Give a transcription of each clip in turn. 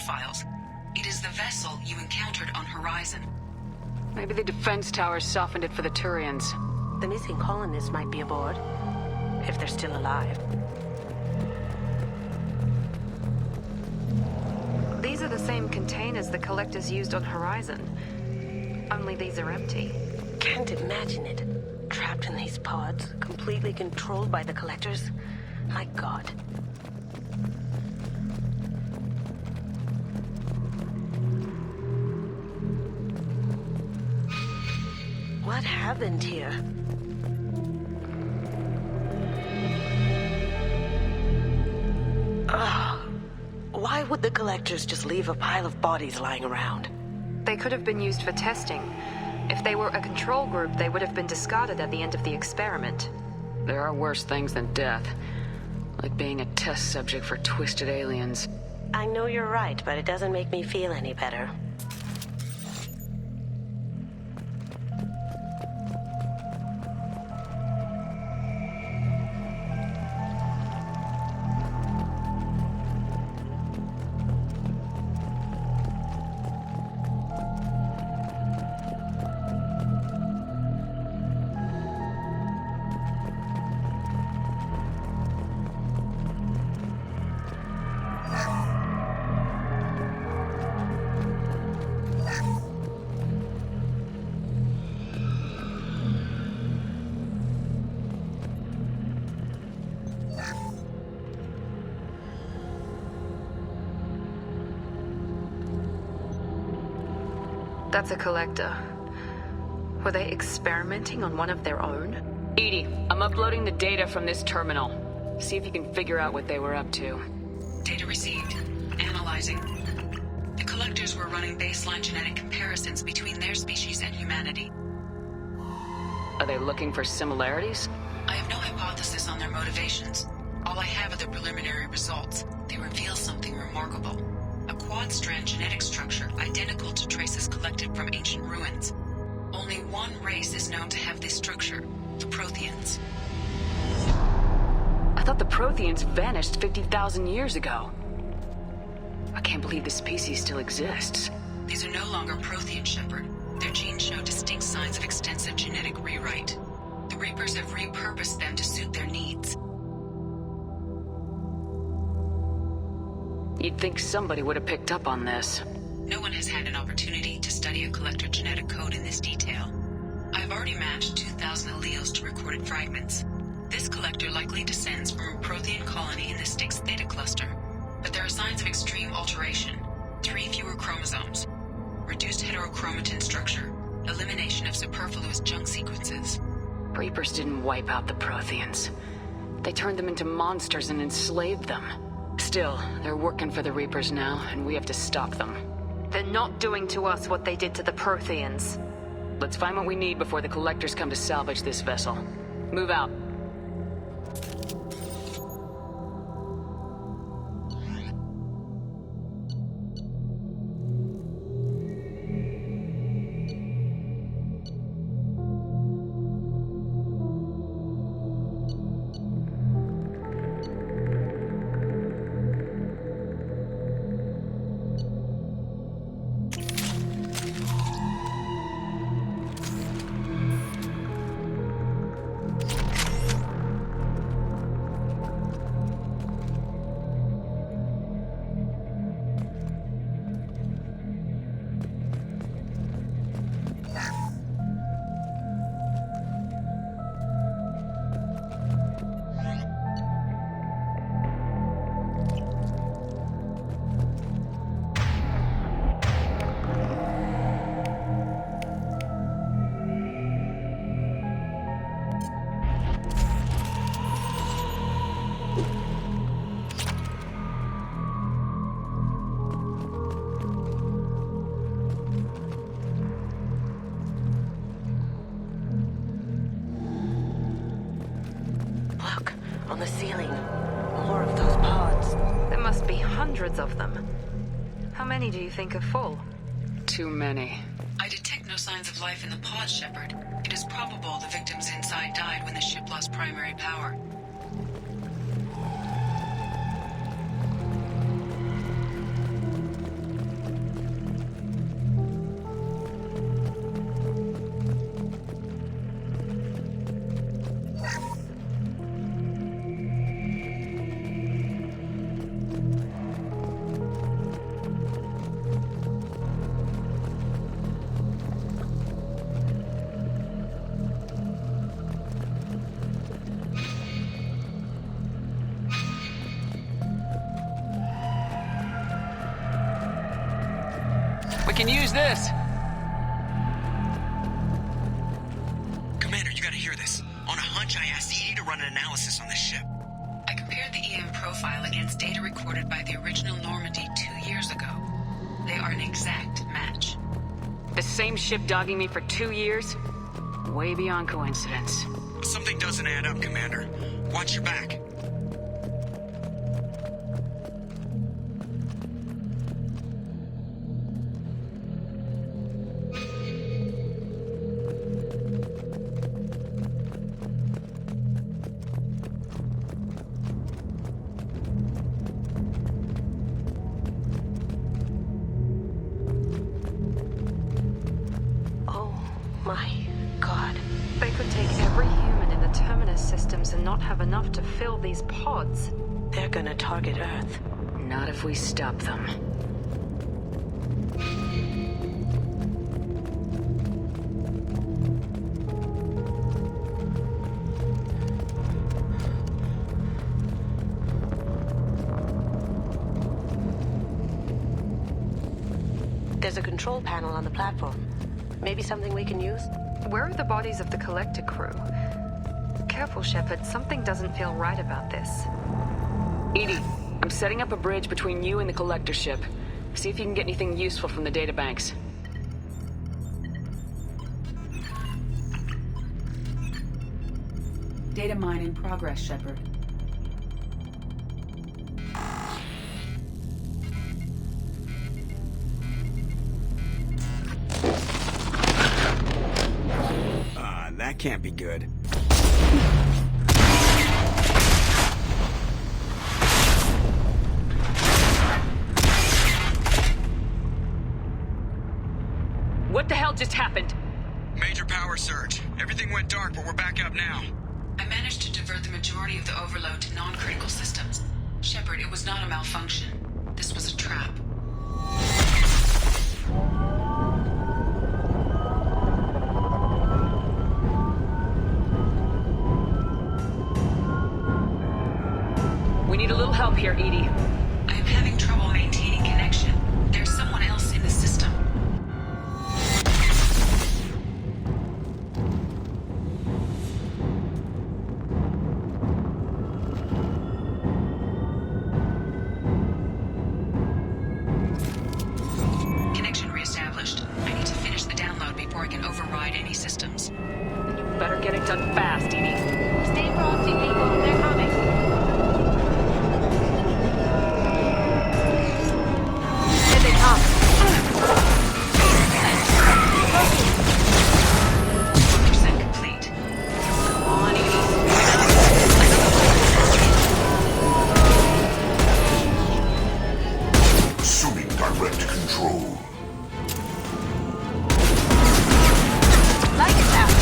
profiles. It is the vessel you encountered on Horizon. Maybe the defense towers softened it for the Turians. The missing colonists might be aboard, if they're still alive. These are the same containers the Collectors used on Horizon. Only these are empty. Can't imagine it. Trapped in these pods, completely controlled by the Collectors. My God. What happened here? Why would the Collectors just leave a pile of bodies lying around? They could have been used for testing. If they were a control group, they would have been discarded at the end of the experiment. There are worse things than death. Like being a test subject for twisted aliens. I know you're right, but it doesn't make me feel any better. That's a Collector. Were they experimenting on one of their own? Edie, I'm uploading the data from this terminal. See if you can figure out what they were up to. Data received. Analyzing. The Collectors were running baseline genetic comparisons between their species and humanity. Are they looking for similarities? I have no hypothesis on their motivations. All I have are the preliminary results. They reveal something remarkable. A quad-strand genetic structure identical to traces collected from ancient ruins. Only one race is known to have this structure, the Protheans. I thought the Protheans vanished 50,000 years ago. I can't believe this species still exists. These are no longer Prothean, Shepard. Their genes show distinct signs of extensive genetic rewrite. The Reapers have repurposed them to suit their needs. You'd think somebody would have picked up on this. No one has had an opportunity to study a Collector genetic code in this detail. I've already matched 2,000 alleles to recorded fragments. This Collector likely descends from a Prothean colony in the Styx Theta cluster, but there are signs of extreme alteration. 3 fewer chromosomes. Reduced heterochromatin structure. Elimination of superfluous junk sequences. Reapers didn't wipe out the Protheans. They turned them into monsters and enslaved them. Still, they're working for the Reapers now, and we have to stop them. They're not doing to us what they did to the Protheans. Let's find what we need before the Collectors come to salvage this vessel. Move out. Look, on the ceiling. More of those pods. There must be hundreds of them. How many do you think are full? Too many. I detect no signs of life in the pod, Shepard. It is probable the victims inside died when the ship lost primary power. We can use this! Commander, you gotta hear this. On a hunch, I asked EDI to run an analysis on this ship. I compared the EM profile against data recorded by the original Normandy 2 years ago. They are an exact match. The same ship dogging me for 2 years? Way beyond coincidence. Something doesn't add up, Commander. Watch your back. Oh my god. They could take every human in the Terminus systems and not have enough to fill these pods. They're gonna target Earth. Not if we stop them. There's a control panel on the platform. Maybe something we can use? Where are the bodies of the Collector crew? Careful, Shepard. Something doesn't feel right about this. EDI, I'm setting up a bridge between you and the Collector ship. See if you can get anything useful from the databanks. Data mine in progress, Shepard. That can't be good. What the hell just happened? Major power surge. Everything went dark, but we're back up now. I managed to divert the majority of the overload to non-critical systems. Shepard, it was not a malfunction. This was a trap. We need a little help here, EDI. I am having trouble maintaining connection. There's done fast, Edie. Stay frosty, people. They're coming. Here they come. Percent complete. Come on, Edie. Assuming direct control. Lights out.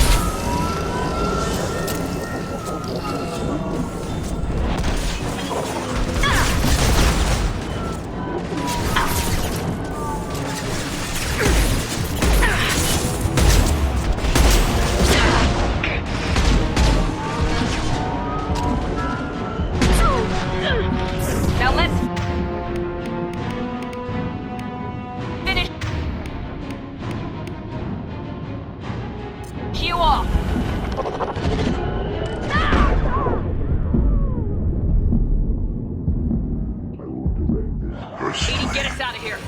Now let's finish. Cue off. Edie, get us out of here.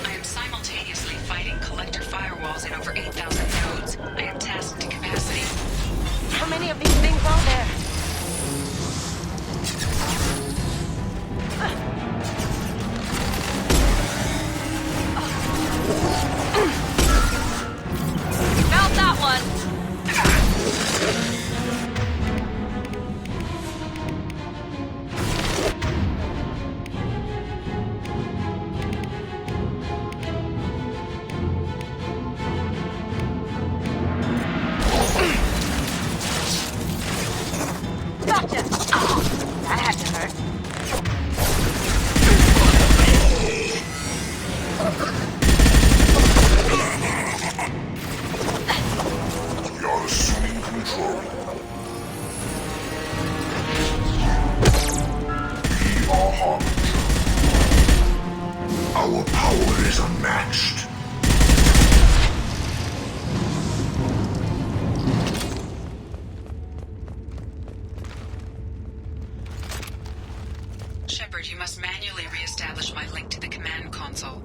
I am simultaneously fighting collector firewalls in over 8,000 nodes. I am tasked to capacity. How many of these things are there? Felt that one. Gotcha. That had to hurt. We are assuming control. We are Harbinger. Our power is unmatched. Shepard, you must manually re-establish my link to the command console.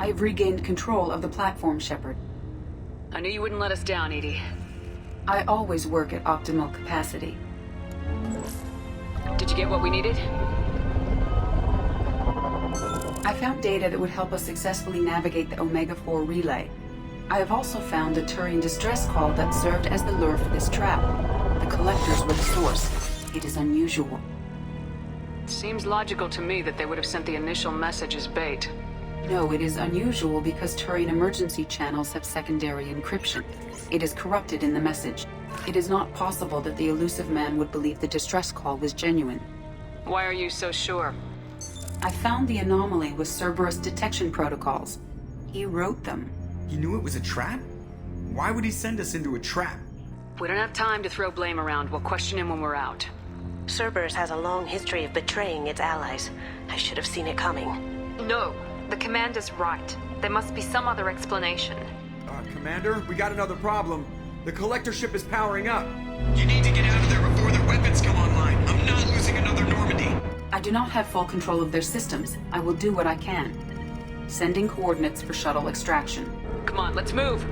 I've regained control of the platform, Shepard. I knew you wouldn't let us down, Edie. I always work at optimal capacity. Did you get what we needed? I found data that would help us successfully navigate the Omega-4 relay. I have also found a Turian distress call that served as the lure for this trap. The collectors were the source. It is unusual. Seems logical to me that they would have sent the initial message as bait. No, it is unusual because Turian emergency channels have secondary encryption. It is corrupted in the message. It is not possible that the elusive man would believe the distress call was genuine. Why are you so sure? I found the anomaly with Cerberus detection protocols. He wrote them. He knew it was a trap? Why would he send us into a trap? We don't have time to throw blame around. We'll question him when we're out. Cerberus has a long history of betraying its allies. I should have seen it coming. No, the commander's right. There must be some other explanation. Commander, we got another problem. The collector ship is powering up. You need to get out of there before their weapons come online. I'm not losing another Normandy. I do not have full control of their systems. I will do what I can. Sending coordinates for shuttle extraction. Come on, let's move.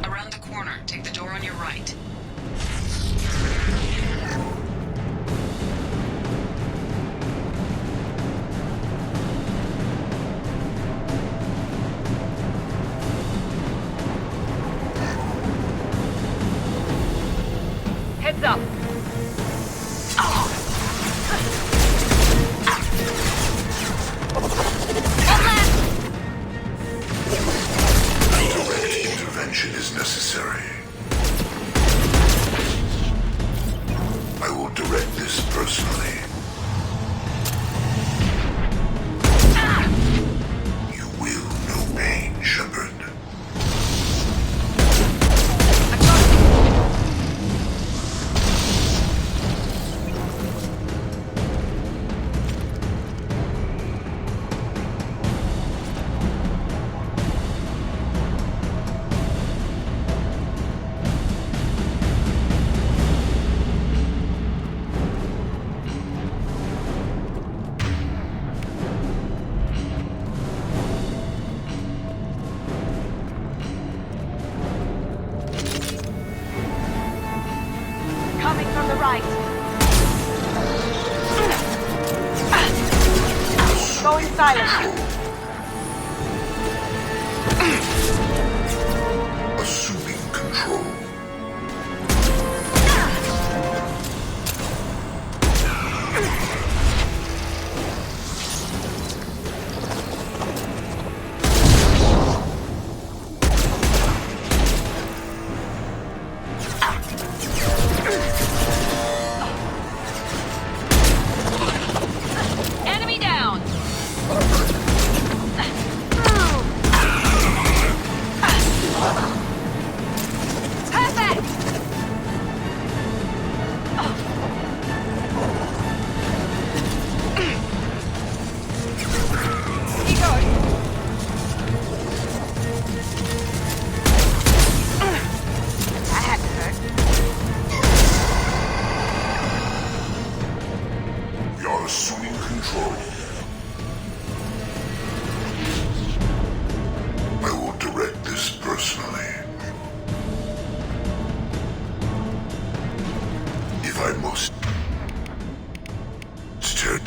Around the corner, take the door on your right. Heads up. Direct intervention is necessary. I will direct this sight. Going silent. Assuming control. Enemy down. Perfect. Keep going. That had to hurt. We are assuming control. I will direct this personally. If I must. Stir.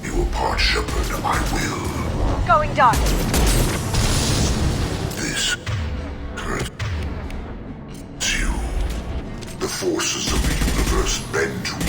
You are part shepherd, I will. Going dark. This hurts you. The forces of the universe bend to me.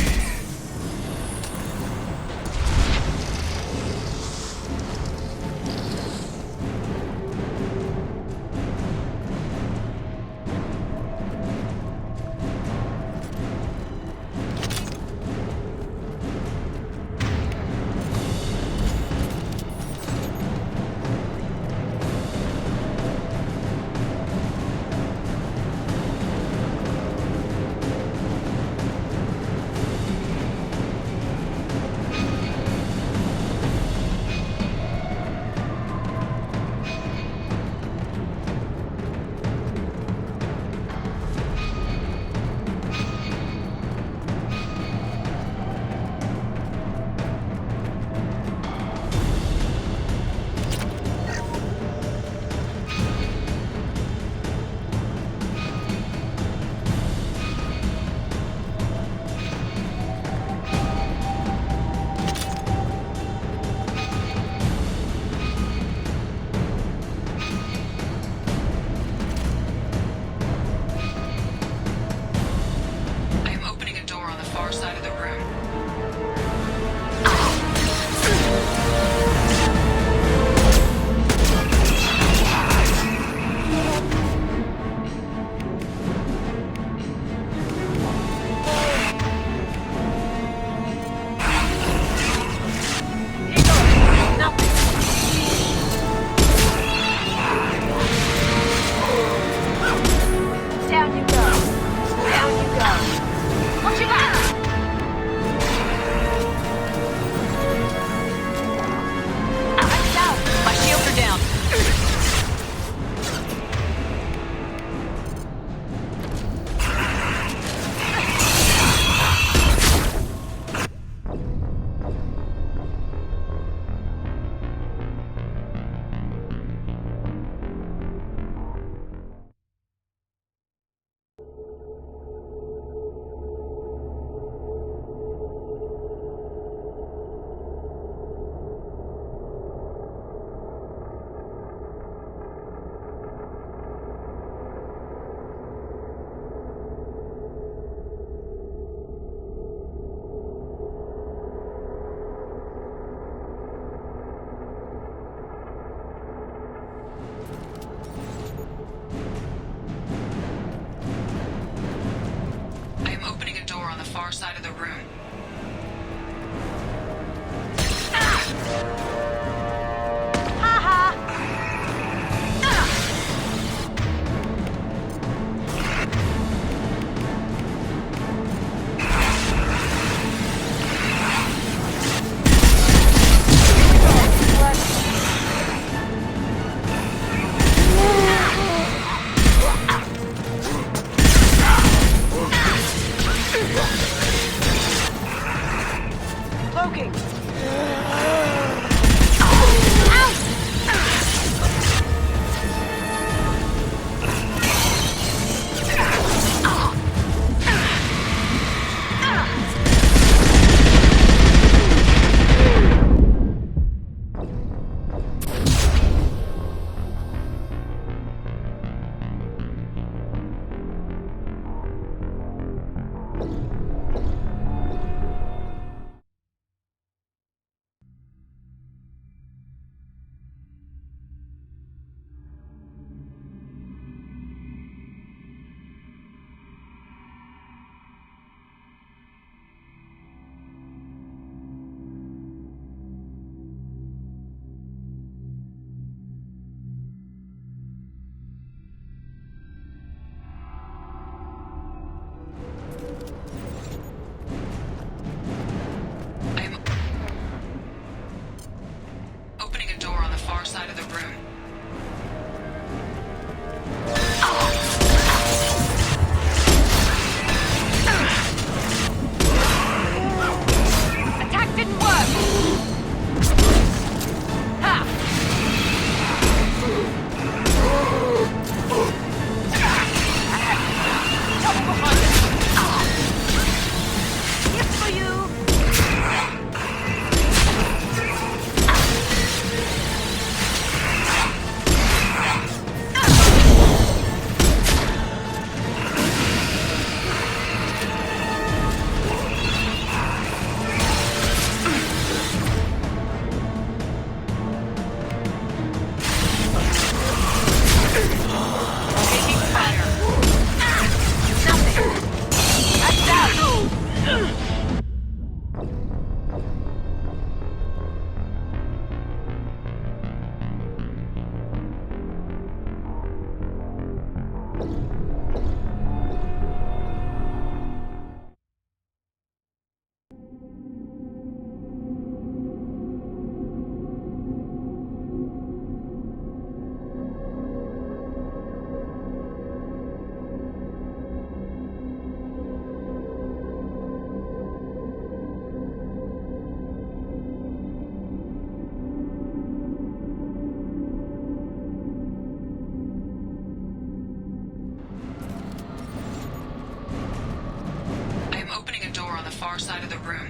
the room.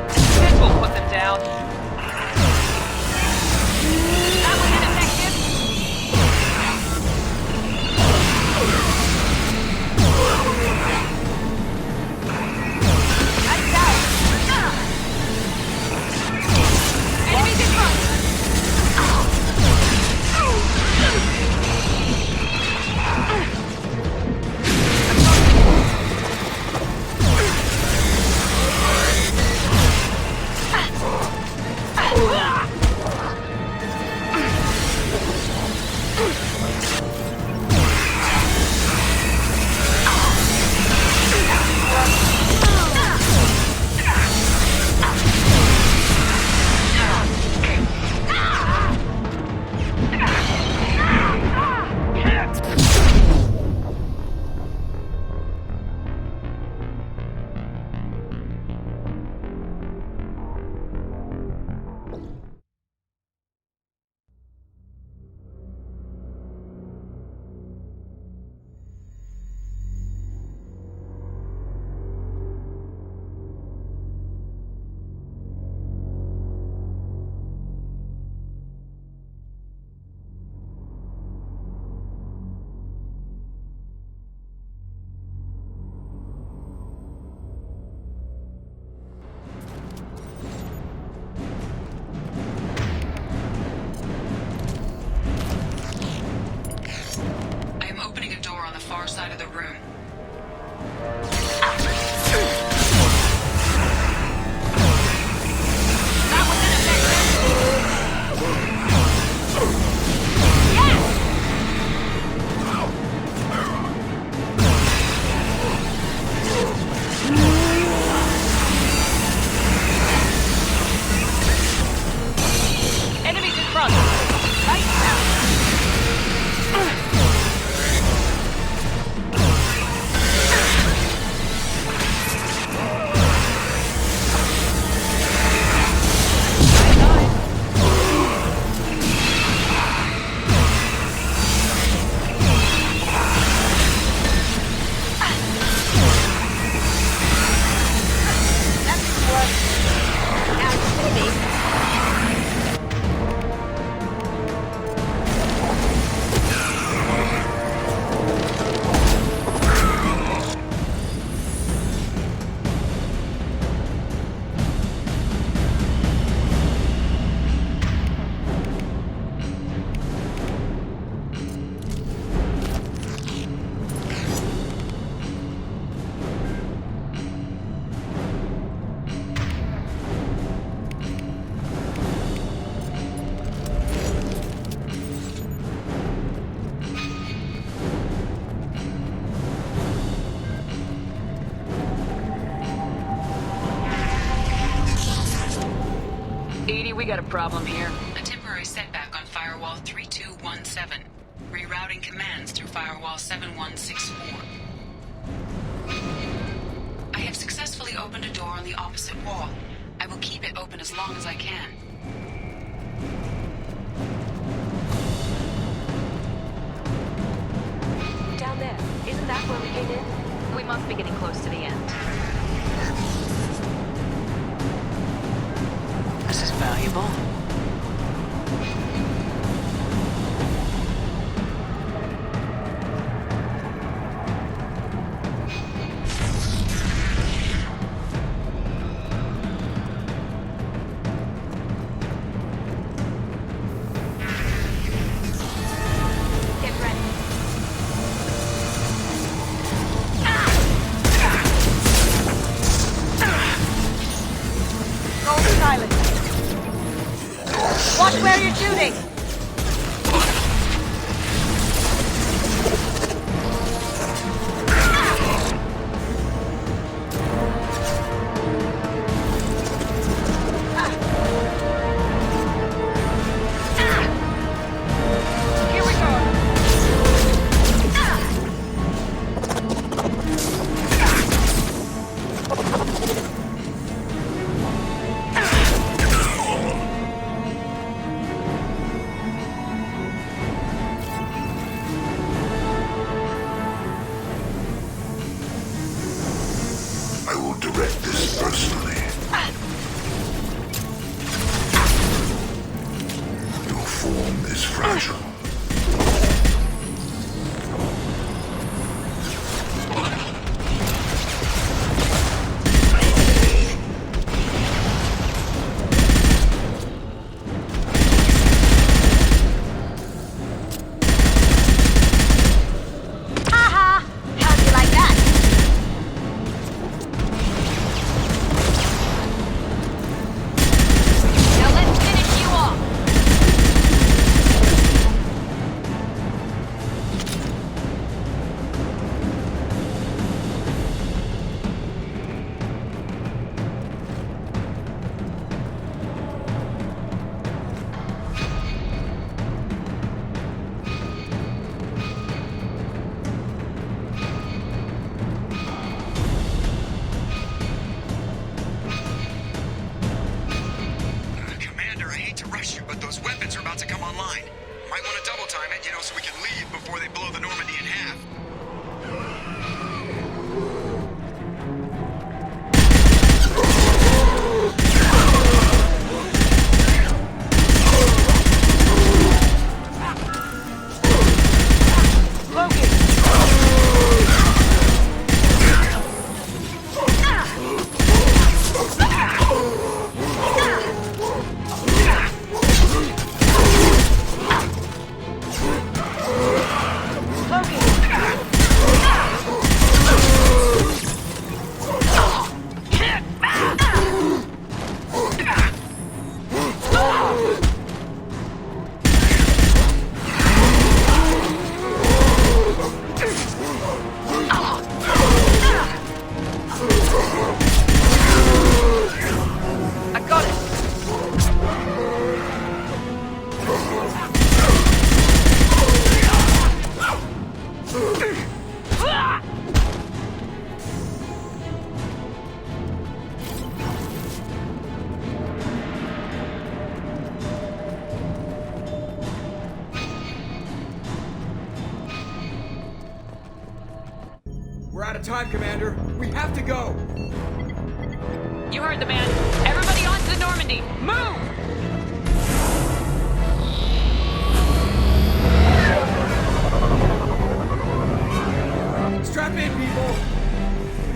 This will put them down. That was ineffective. That's out. Enemies in front. Far side of the room. That was ineffective. Yes! Enemies in front. Right now. We got a problem here. A temporary setback on Firewall 3217. Rerouting commands through Firewall 7164. I have successfully opened a door on the opposite wall. I will keep it open as long as I can. Down there. Isn't that where we came in? We must be getting close to the end. This is valuable. Get ready. Go silent. fragile. Haha! How'd you like that? Now let's finish you off! Commander, I hate to rush you, but those weapons are about to come online. Might want to double time it, so we can leave before they blow the Normandy in half. I got it! We're out of time, Commander. We have to go. You heard the man. Everybody onto the Normandy! Move! Strap in, people.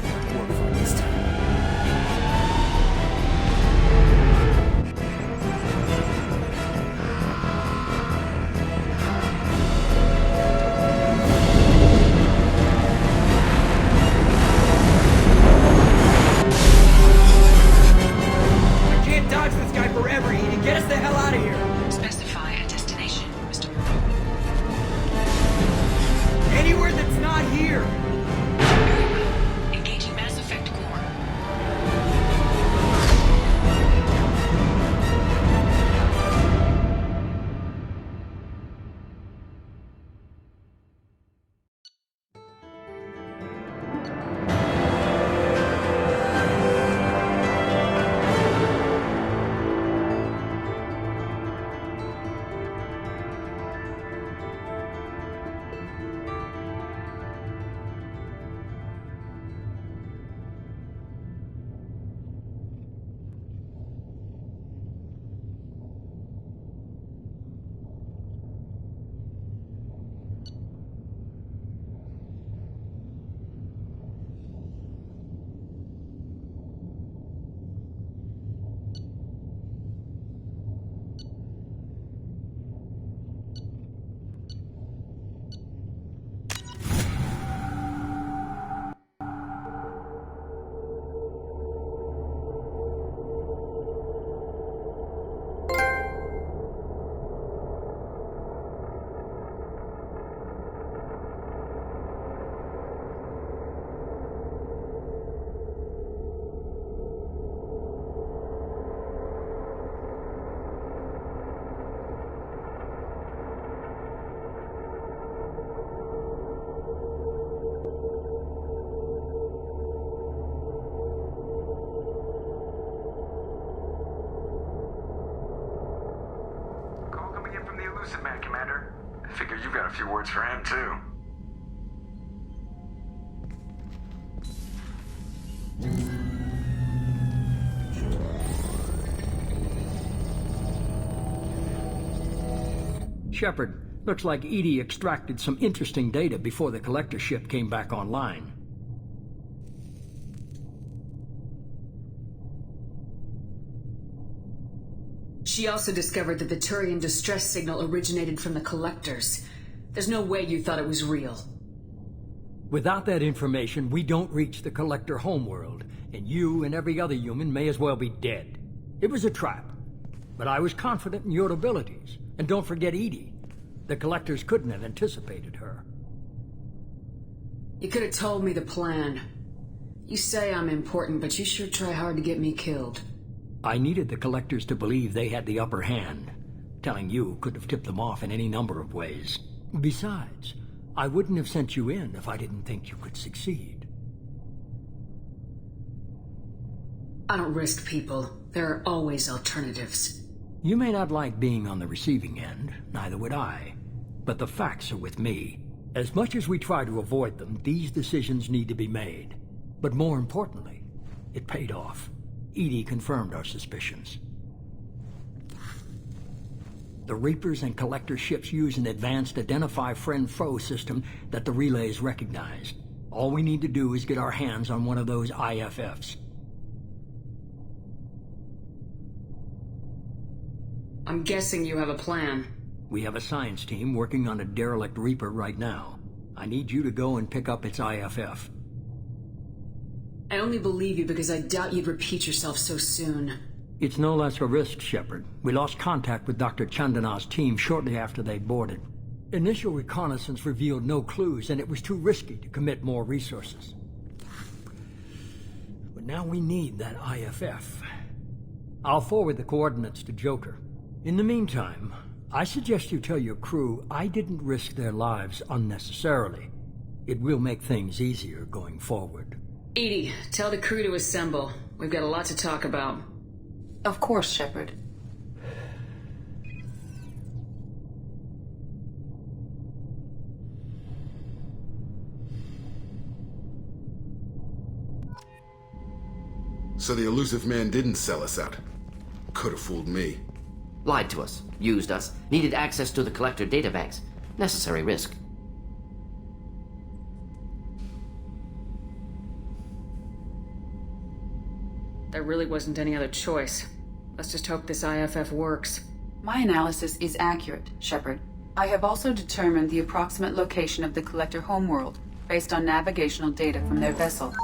Work for it this time. I can't dodge this guy forever, Edie. Get us the hell out of here. Specify a destination, Mr. Moreau. Anywhere that's not here. Very well. Engaging Mass Effect core. Lucid Man, Commander. I figure you've got a few words for him, too. Shepard, looks like Edie extracted some interesting data before the collector ship came back online. She also discovered that the Turian distress signal originated from the collectors. There's no way you thought it was real. Without that information, we don't reach the collector homeworld, and you and every other human may as well be dead. It was a trap, but I was confident in your abilities. And don't forget Edie. The collectors couldn't have anticipated her. You could have told me the plan. You say I'm important, but you sure try hard to get me killed. I needed the collectors to believe they had the upper hand. Telling you could have tipped them off in any number of ways. Besides, I wouldn't have sent you in if I didn't think you could succeed. I don't risk people. There are always alternatives. You may not like being on the receiving end, neither would I. But the facts are with me. As much as we try to avoid them, these decisions need to be made. But more importantly, it paid off. Edie confirmed our suspicions. The Reapers and Collector ships use an advanced Identify Friend-Foe system that the relays recognize. All we need to do is get our hands on one of those IFFs. I'm guessing you have a plan. We have a science team working on a derelict Reaper right now. I need you to go and pick up its IFF. I only believe you because I doubt you'd repeat yourself so soon. It's no less a risk, Shepard. We lost contact with Dr. Chandana's team shortly after they boarded. Initial reconnaissance revealed no clues, and it was too risky to commit more resources. But now we need that IFF. I'll forward the coordinates to Joker. In the meantime, I suggest you tell your crew I didn't risk their lives unnecessarily. It will make things easier going forward. Edie, tell the crew to assemble. We've got a lot to talk about. Of course, Shepard. So the elusive man didn't sell us out. Could have fooled me. Lied to us, used us, needed access to the collector databanks. Necessary risk. There really wasn't any other choice. Let's just hope this IFF works. My analysis is accurate, Shepard. I have also determined the approximate location of the Collector homeworld, based on navigational data from their vessel.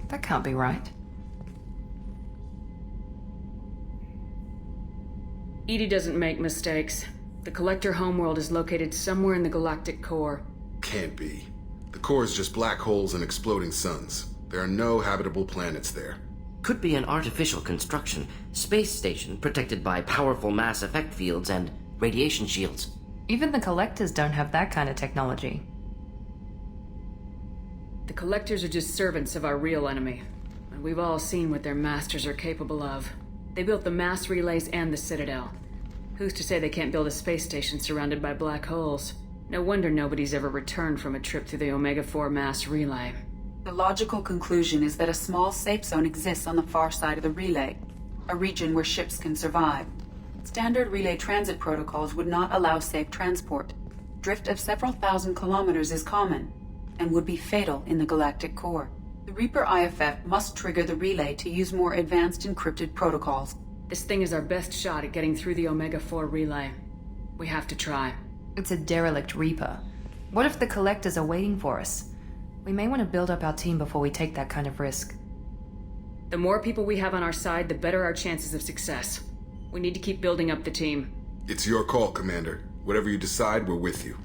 That can't be right. Edie doesn't make mistakes. The Collector homeworld is located somewhere in the galactic core. Can't be. The core is just black holes and exploding suns. There are no habitable planets there. Could be an artificial construction, space station protected by powerful mass effect fields and radiation shields. Even the Collectors don't have that kind of technology. The Collectors are just servants of our real enemy, and we've all seen what their masters are capable of. They built the mass relays and the Citadel. Who's to say they can't build a space station surrounded by black holes? No wonder nobody's ever returned from a trip through the Omega-4 mass relay. The logical conclusion is that a small safe zone exists on the far side of the relay, a region where ships can survive. Standard relay transit protocols would not allow safe transport. Drift of several thousand kilometers is common, and would be fatal in the galactic core. The Reaper IFF must trigger the relay to use more advanced encrypted protocols. This thing is our best shot at getting through the Omega-4 relay. We have to try. It's a derelict Reaper. What if the Collectors are waiting for us? We may want to build up our team before we take that kind of risk. The more people we have on our side, the better our chances of success. We need to keep building up the team. It's your call, Commander. Whatever you decide, we're with you.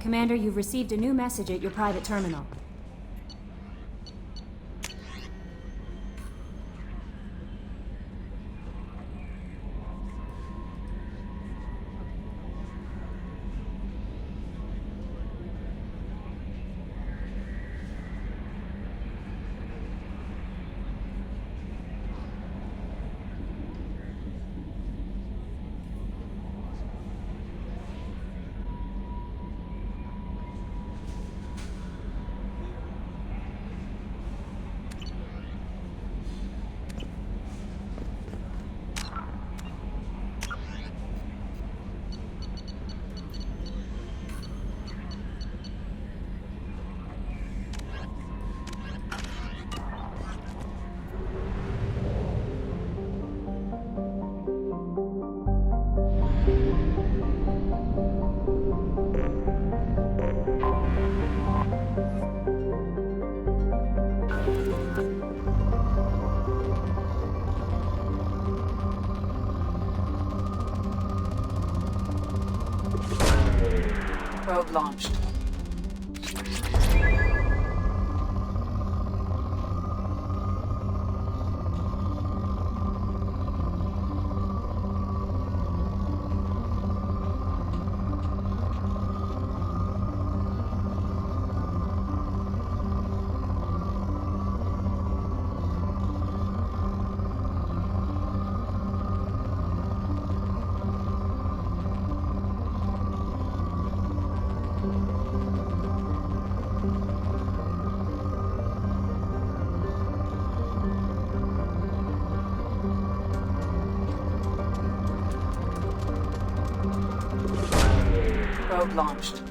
Commander, you've received a new message at your private terminal. Probe launched. Probe launched.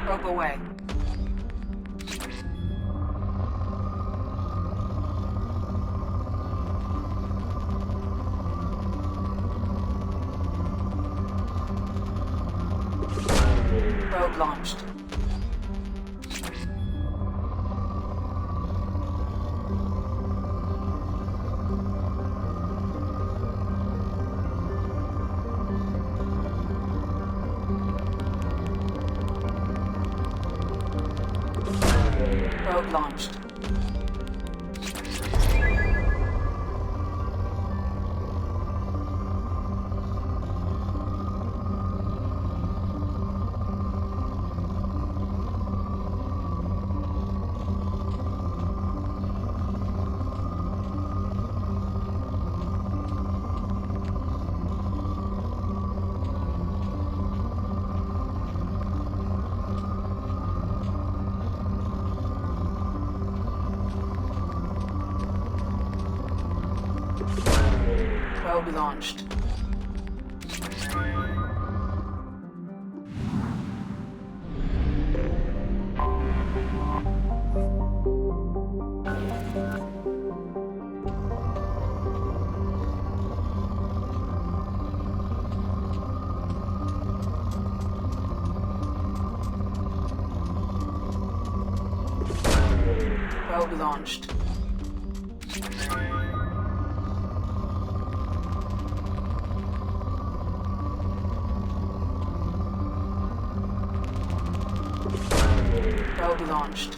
Probe away. Probe launched. Probe launched. Probe launched. Probe launched. Probe launched.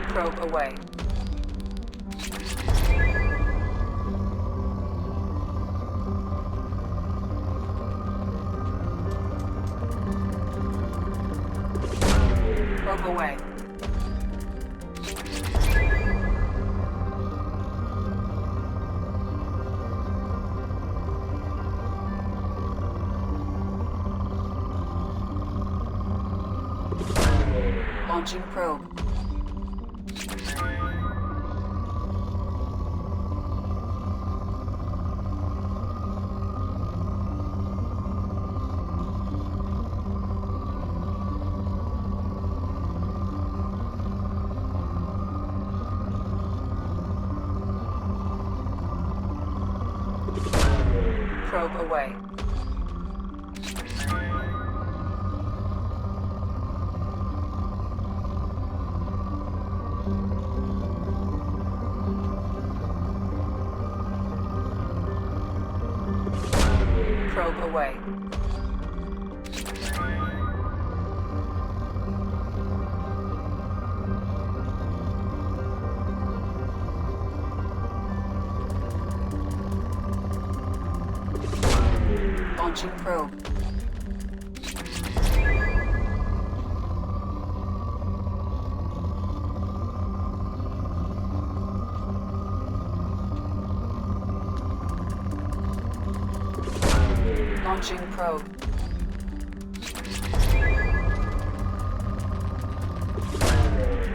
Probe away. Probe away. Launching probe. Probe away. Probe away. Launching probe. Launching probe.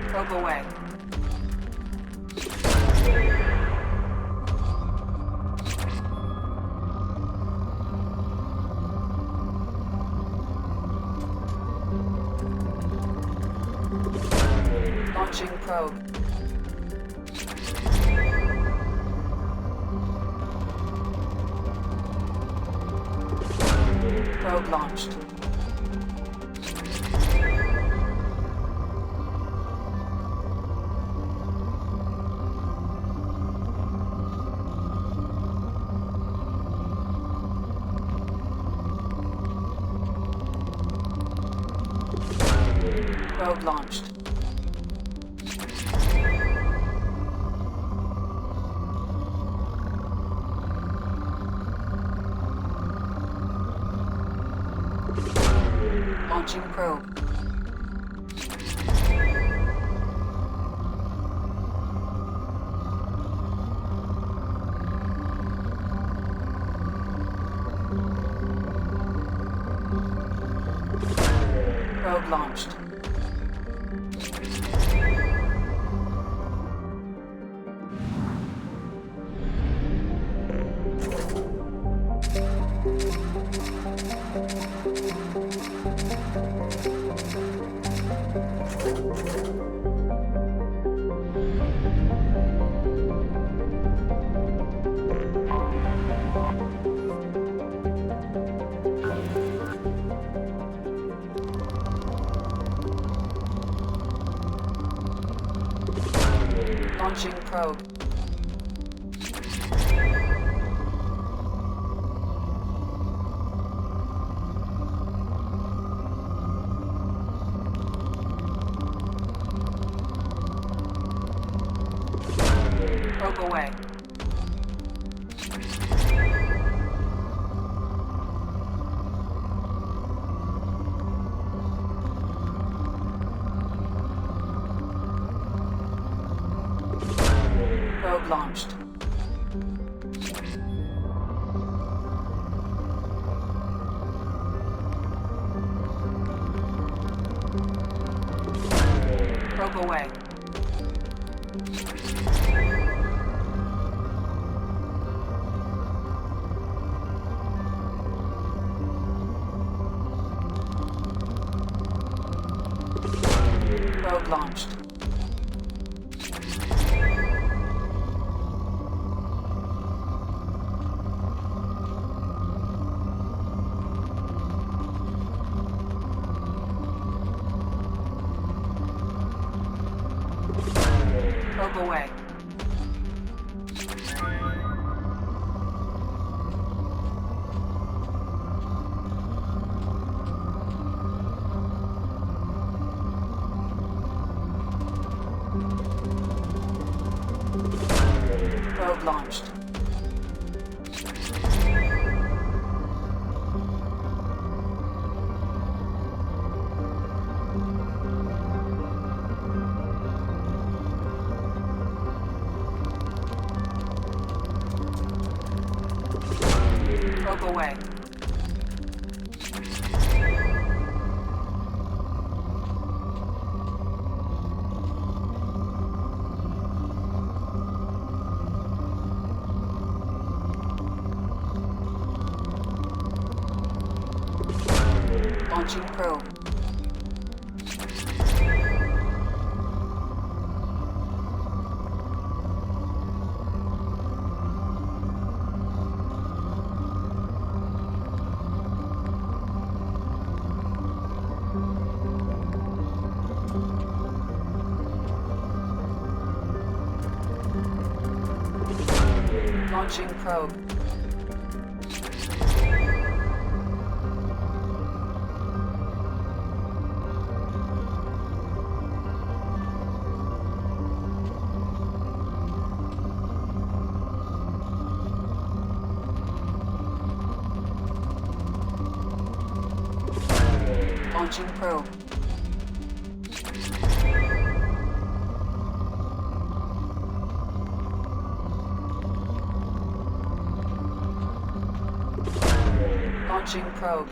Probe away. Launching probe. Probe launched. Probe launched. Launching probe. Probe launched. Launching probe. Probe away. Probe launched. Probe away. Probe launched. Probe away. Probe launched. Probe away. Launching probe. Launching probe. Launching probe. Launching probe.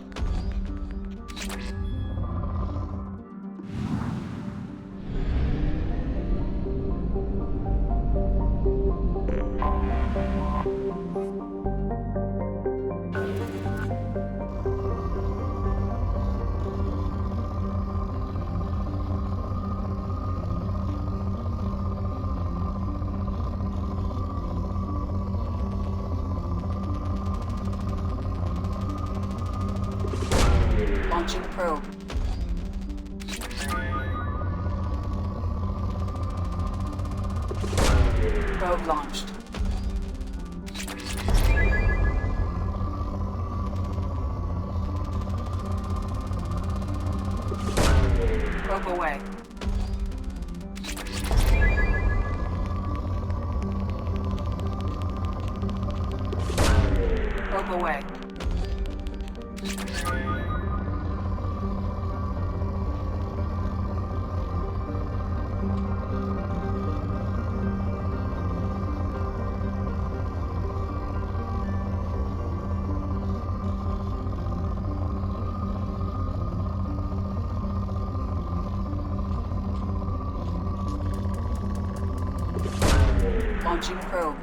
Launching probe. Probe launched. Probe away. Probe away. Launching probe.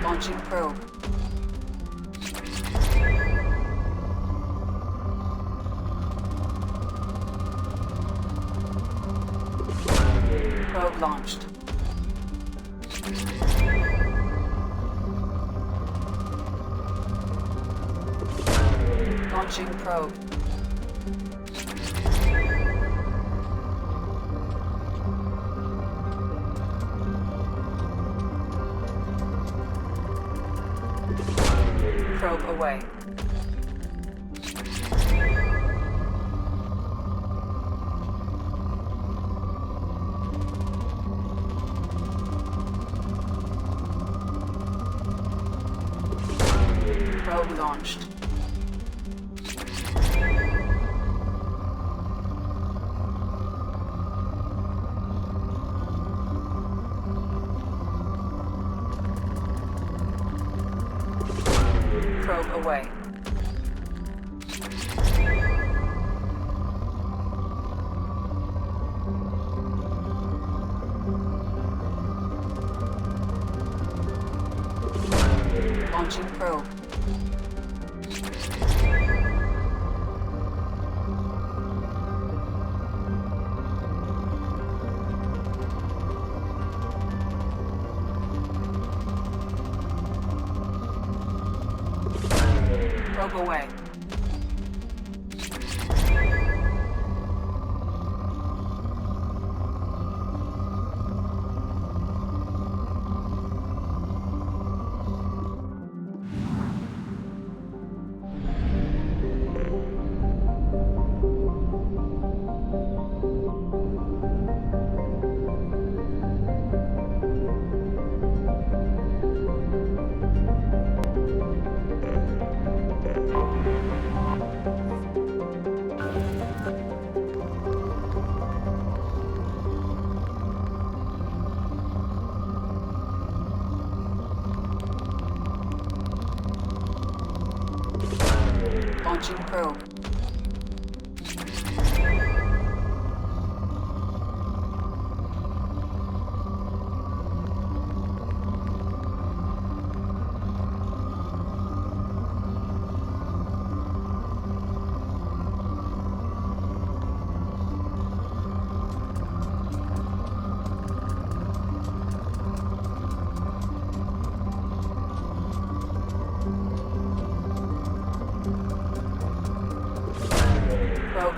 Launching probe. Probe launched. Launching probe. Probe away. Probe launched. Probe away. Launching probe. Probe away. Launching probe.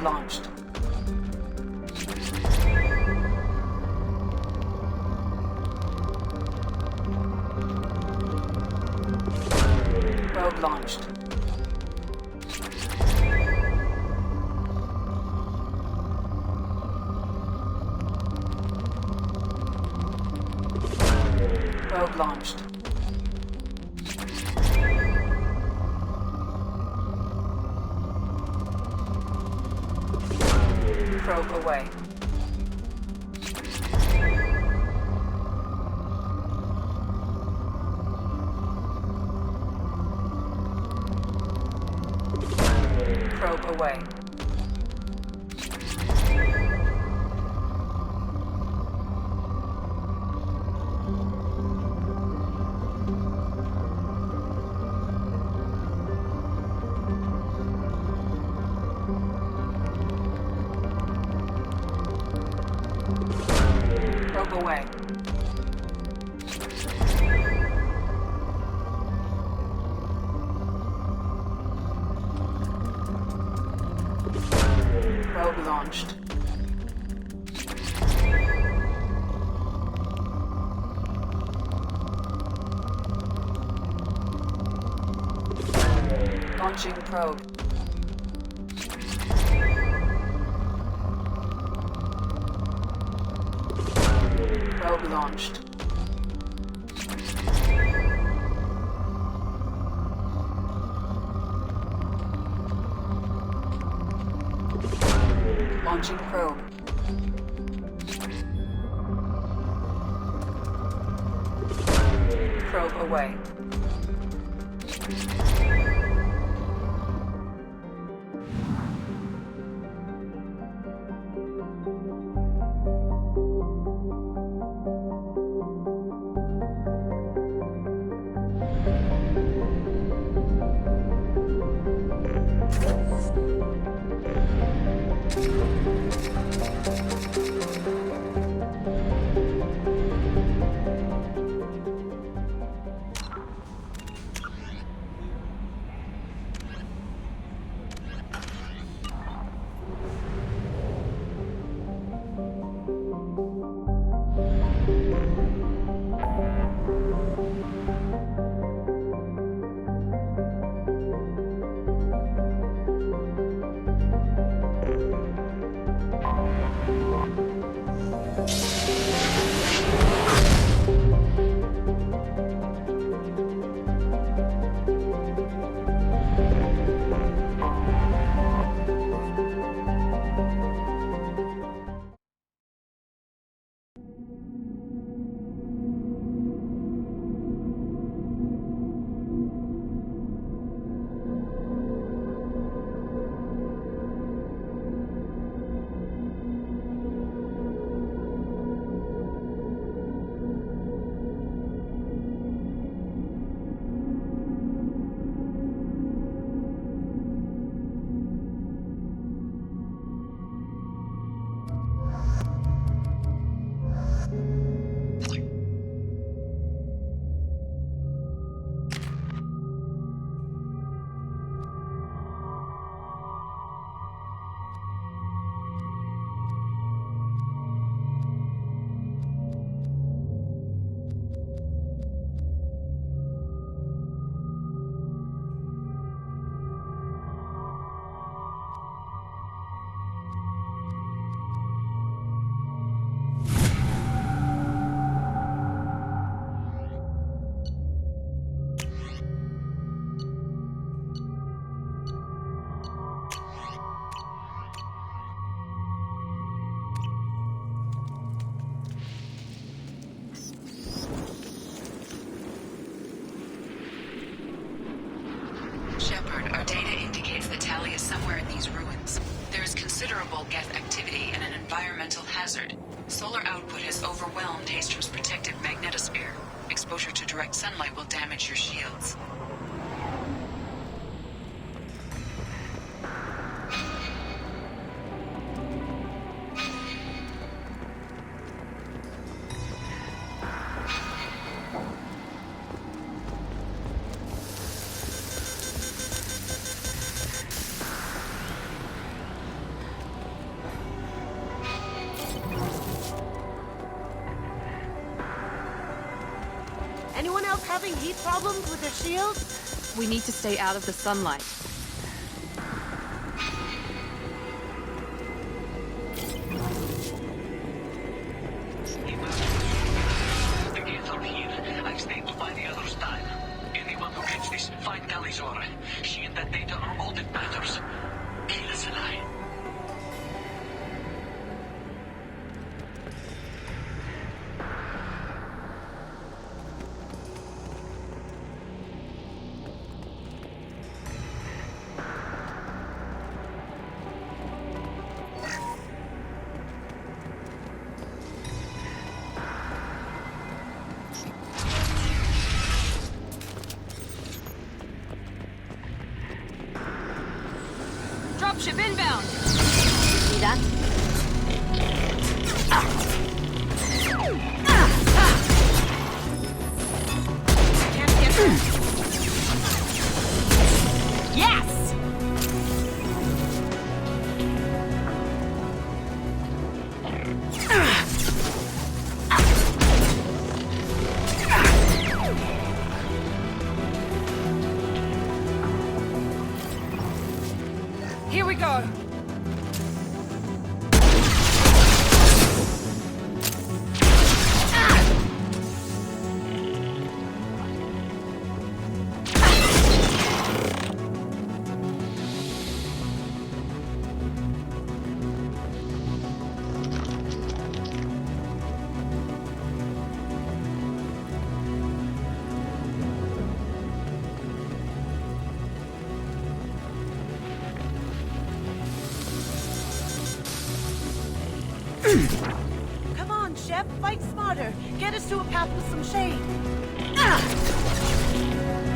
launched. Probe launched. Probe launched. Probe away. Probe away. Probe away. Probe launched. Launching probe. Probe launched. Launching probe. Probe away. considerable geth activity and an environmental hazard. Solar output has overwhelmed Hastrom's protective magnetosphere. Exposure to direct sunlight will damage your shields. Anyone else having heat problems with their shields? We need to stay out of the sunlight. The gates are here. I've stayed by the other style. Anyone who gets this, find Talizora. She and that data are all that matters. Kill us alive. Dropship inbound! See that? Can't get through. Yes! Here we go. Come on, Shep, fight smarter. Get us to a path with some shade.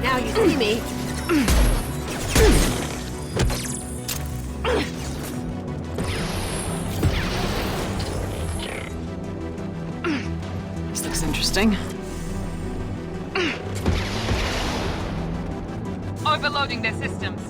Now you see me. This looks interesting. Overloading their systems.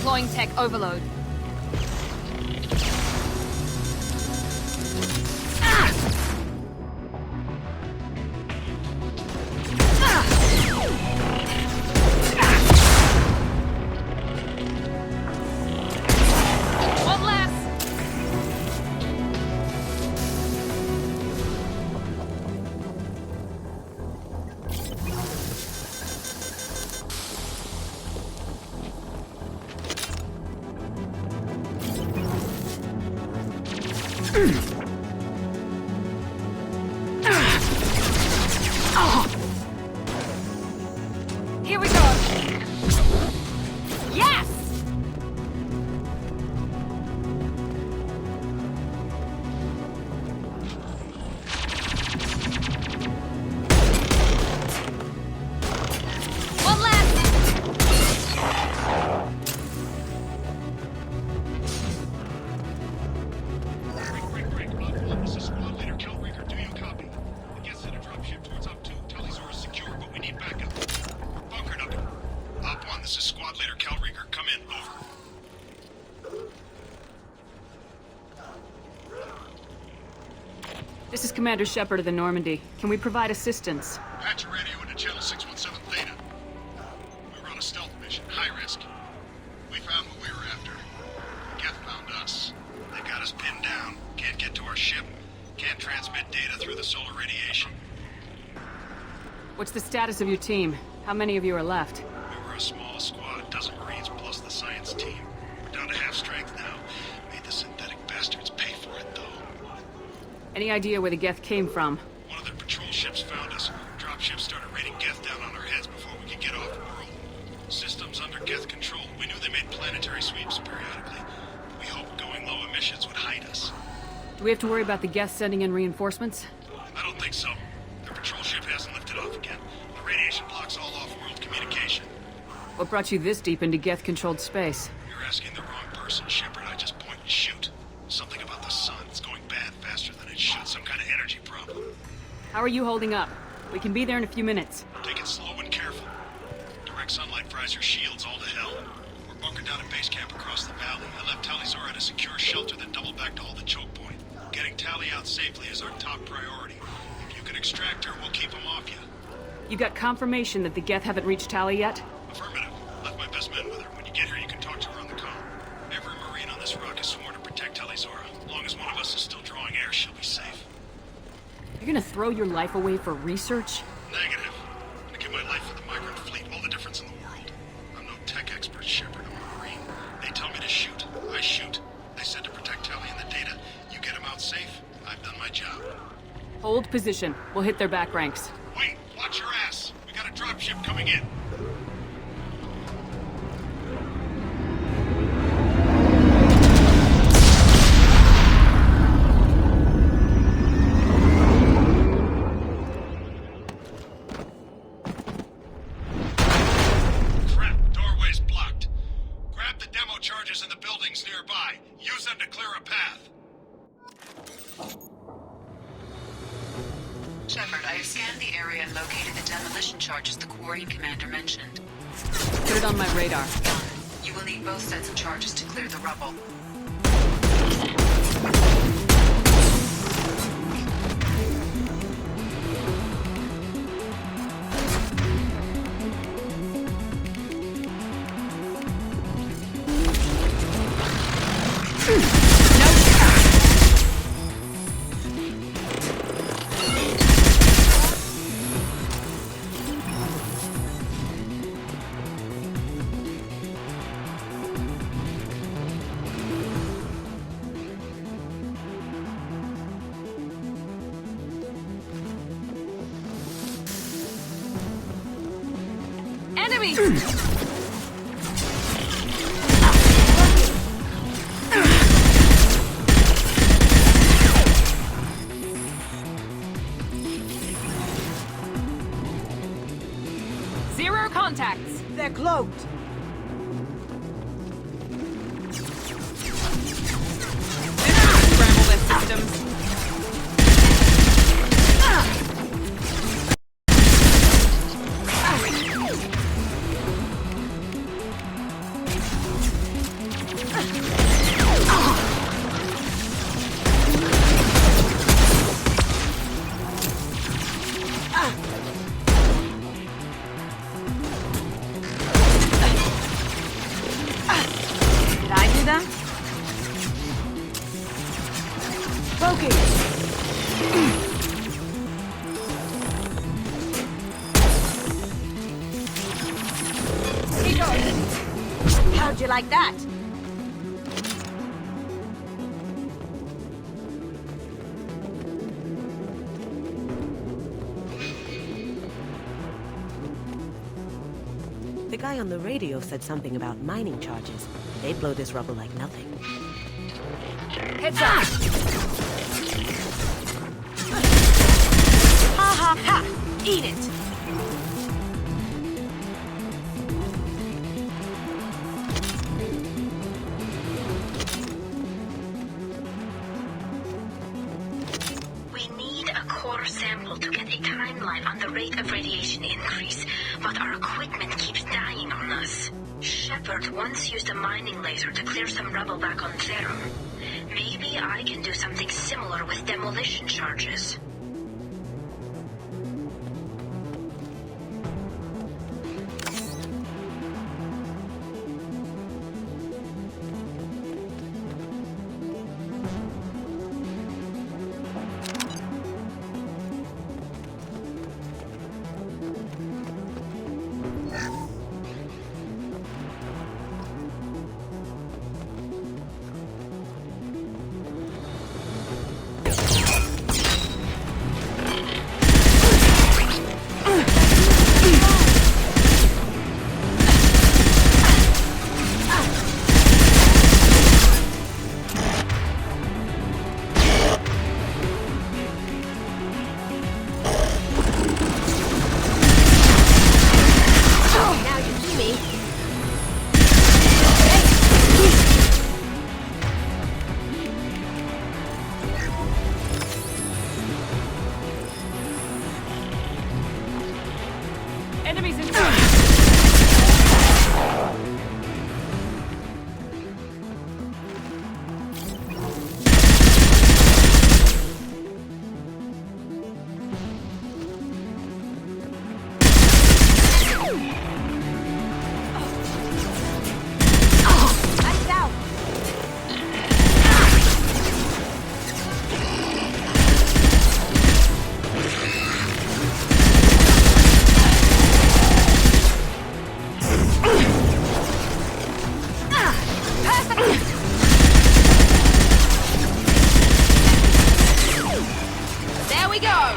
Deploying tech overload. One less. Here we go. Yes! One left. This is Squad Leader Kelreaker. Do you copy? The guests in a dropship towards Up 2. Talizora is secure, but we need backup. We're bunkered up here. Op 1, this is Squad Leader Kelreaker. Come in. Over. This is Commander Shepard of the Normandy. Can we provide assistance? Patch your radio Can't get to our ship. Can't transmit data through the solar radiation. What's the status of your team? How many of you are left? We were a small squad, a dozen Marines plus the science team. We're down to half strength now. Made the synthetic bastards pay for it, though. Any idea where the Geth came from? One of their patrol ships found us. Dropships started raining Geth down on our heads before we could get off-world. Systems under Geth control. We knew they made planetary sweeps periodically. We hoped going low emissions would hide us. Do we have to worry about the Geth sending in reinforcements? I don't think so. Their patrol ship hasn't lifted off again. The radiation blocks all off-world communication. What brought you this deep into Geth-controlled space? You're asking the wrong person, Shepard. I just point and shoot. Something about the sun. It's going bad faster than it should. Some kind of energy problem. How are you holding up? We can be there in a few minutes. Take it slow and careful. Direct sunlight fries your shields all to hell. We're bunkered down at base camp across the valley. I left Talizora at a secure shelter, then doubled back to hold the choke point. Getting Tally out safely is our top priority. If you can extract her, we'll keep him off you. You got confirmation that the Geth haven't reached Tally yet? Affirmative. Left my best men with her. When you get her, you can talk to her on the comm. Every Marine on this rock is sworn to protect Talizora. As long as one of us is still drawing air, she'll be safe. You're gonna throw your life away for research? Negative. I'm gonna give my life for the migrant fleet. All the difference in the world. I'm no tech expert, Shepard. I'm a Marine. They tell me to shoot. I shoot. They said to protect Tally and the data. You get them out safe. I've done my job. Hold position. We'll hit their back ranks. Wait, watch your ass. We got a dropship coming in. Crap, doorway's blocked. Grab the demo charges in the buildings nearby. Use them to clear a path. Shepard, I have scanned the area and located the demolition charges the quarry commander mentioned. Put it on my radar. Done. You will need both sets of charges to clear the rubble. Enemy! Zero contacts. They're cloaked. Scramble their systems. Did I do them? How'd you like that? The guy on the radio said something about mining charges. They'd blow this rubble like nothing. Heads up! Ha ha ha! Eat it! We need a core sample to get a timeline on the rate of radiation increase, but our equipment keeps dying on us. Shepard once used a mining laser to clear some rubble back on Therum. Maybe I can do something similar with demolition charges. Enemies in front! There we go!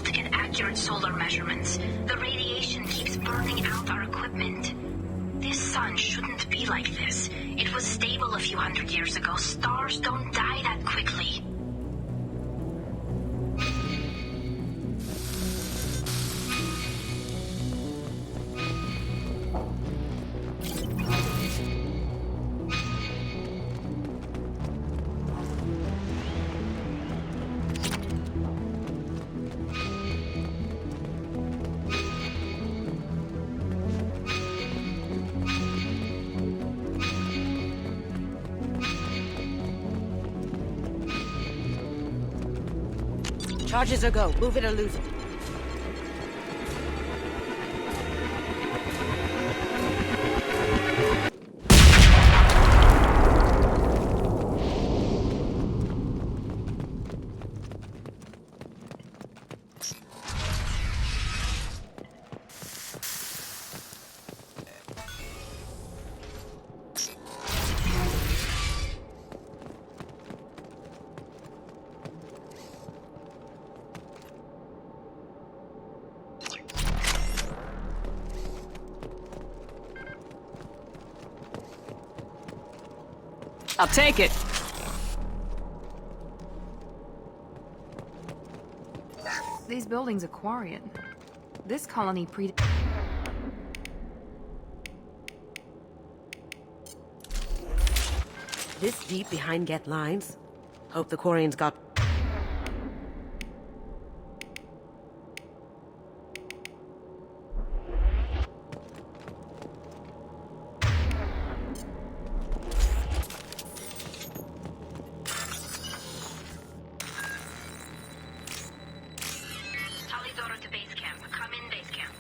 To get accurate solar measurements. The radiation keeps burning out our equipment. This sun shouldn't be like this. It was stable a few hundred years ago. Stars don't die that quickly. Charges are go. Move it or lose it. I'll take it. These buildings are Quarian. This colony This deep behind Get lines? Hope the Quarians got... Talizora to base camp. Come in, base camp.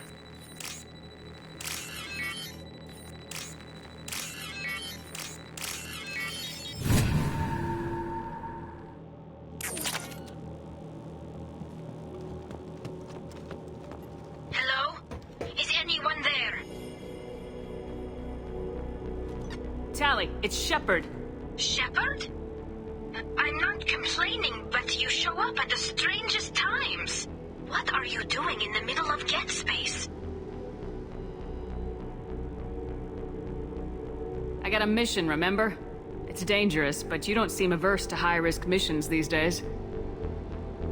Hello? Is anyone there? Tally, it's Shepard. Shepard? I'm not complaining, but you show up at the strangest times. What are you doing in the middle of Get Space? I got a mission, remember? It's dangerous, but you don't seem averse to high-risk missions these days.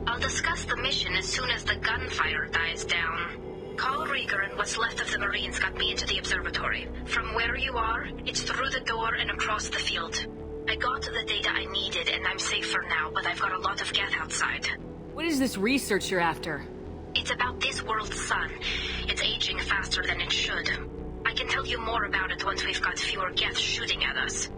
I'll discuss the mission as soon as the gunfire dies down. Carl Rieger and what's left of the Marines got me into the observatory. From where you are, it's through the door and across the field. I got the data I needed and I'm safe for now, but I've got a lot of Geth outside. What is this research you're after? It's about this world's sun. It's aging faster than it should. I can tell you more about it once we've got fewer Geth shooting at us.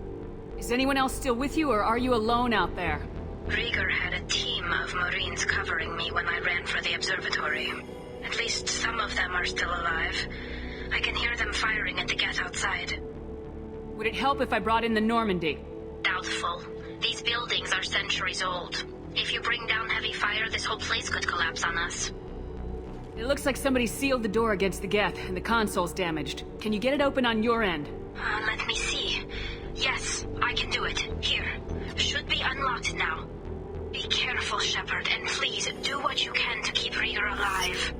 Is anyone else still with you, or are you alone out there? Rieger had a team of Marines covering me when I ran for the observatory. At least some of them are still alive. I can hear them firing at the Geth outside. Would it help if I brought in the Normandy? Doubtful. These buildings are centuries old. If you bring down heavy fire, this whole place could collapse on us. It looks like somebody sealed the door against the Geth, and the console's damaged. Can you get it open on your end? Let me see. Yes, I can do it. Here. Should be unlocked now. Be careful, Shepard, and please do what you can to keep Rieger alive.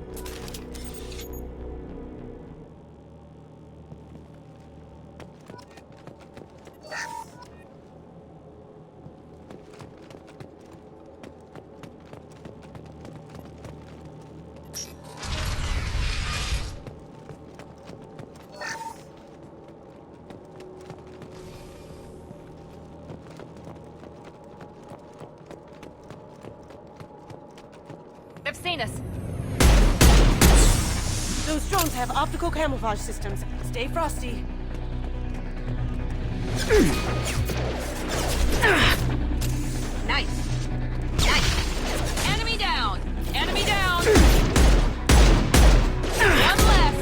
They've seen us. Those drones have optical camouflage systems. Stay frosty. Nice. Nice. Enemy down. Enemy down. One less.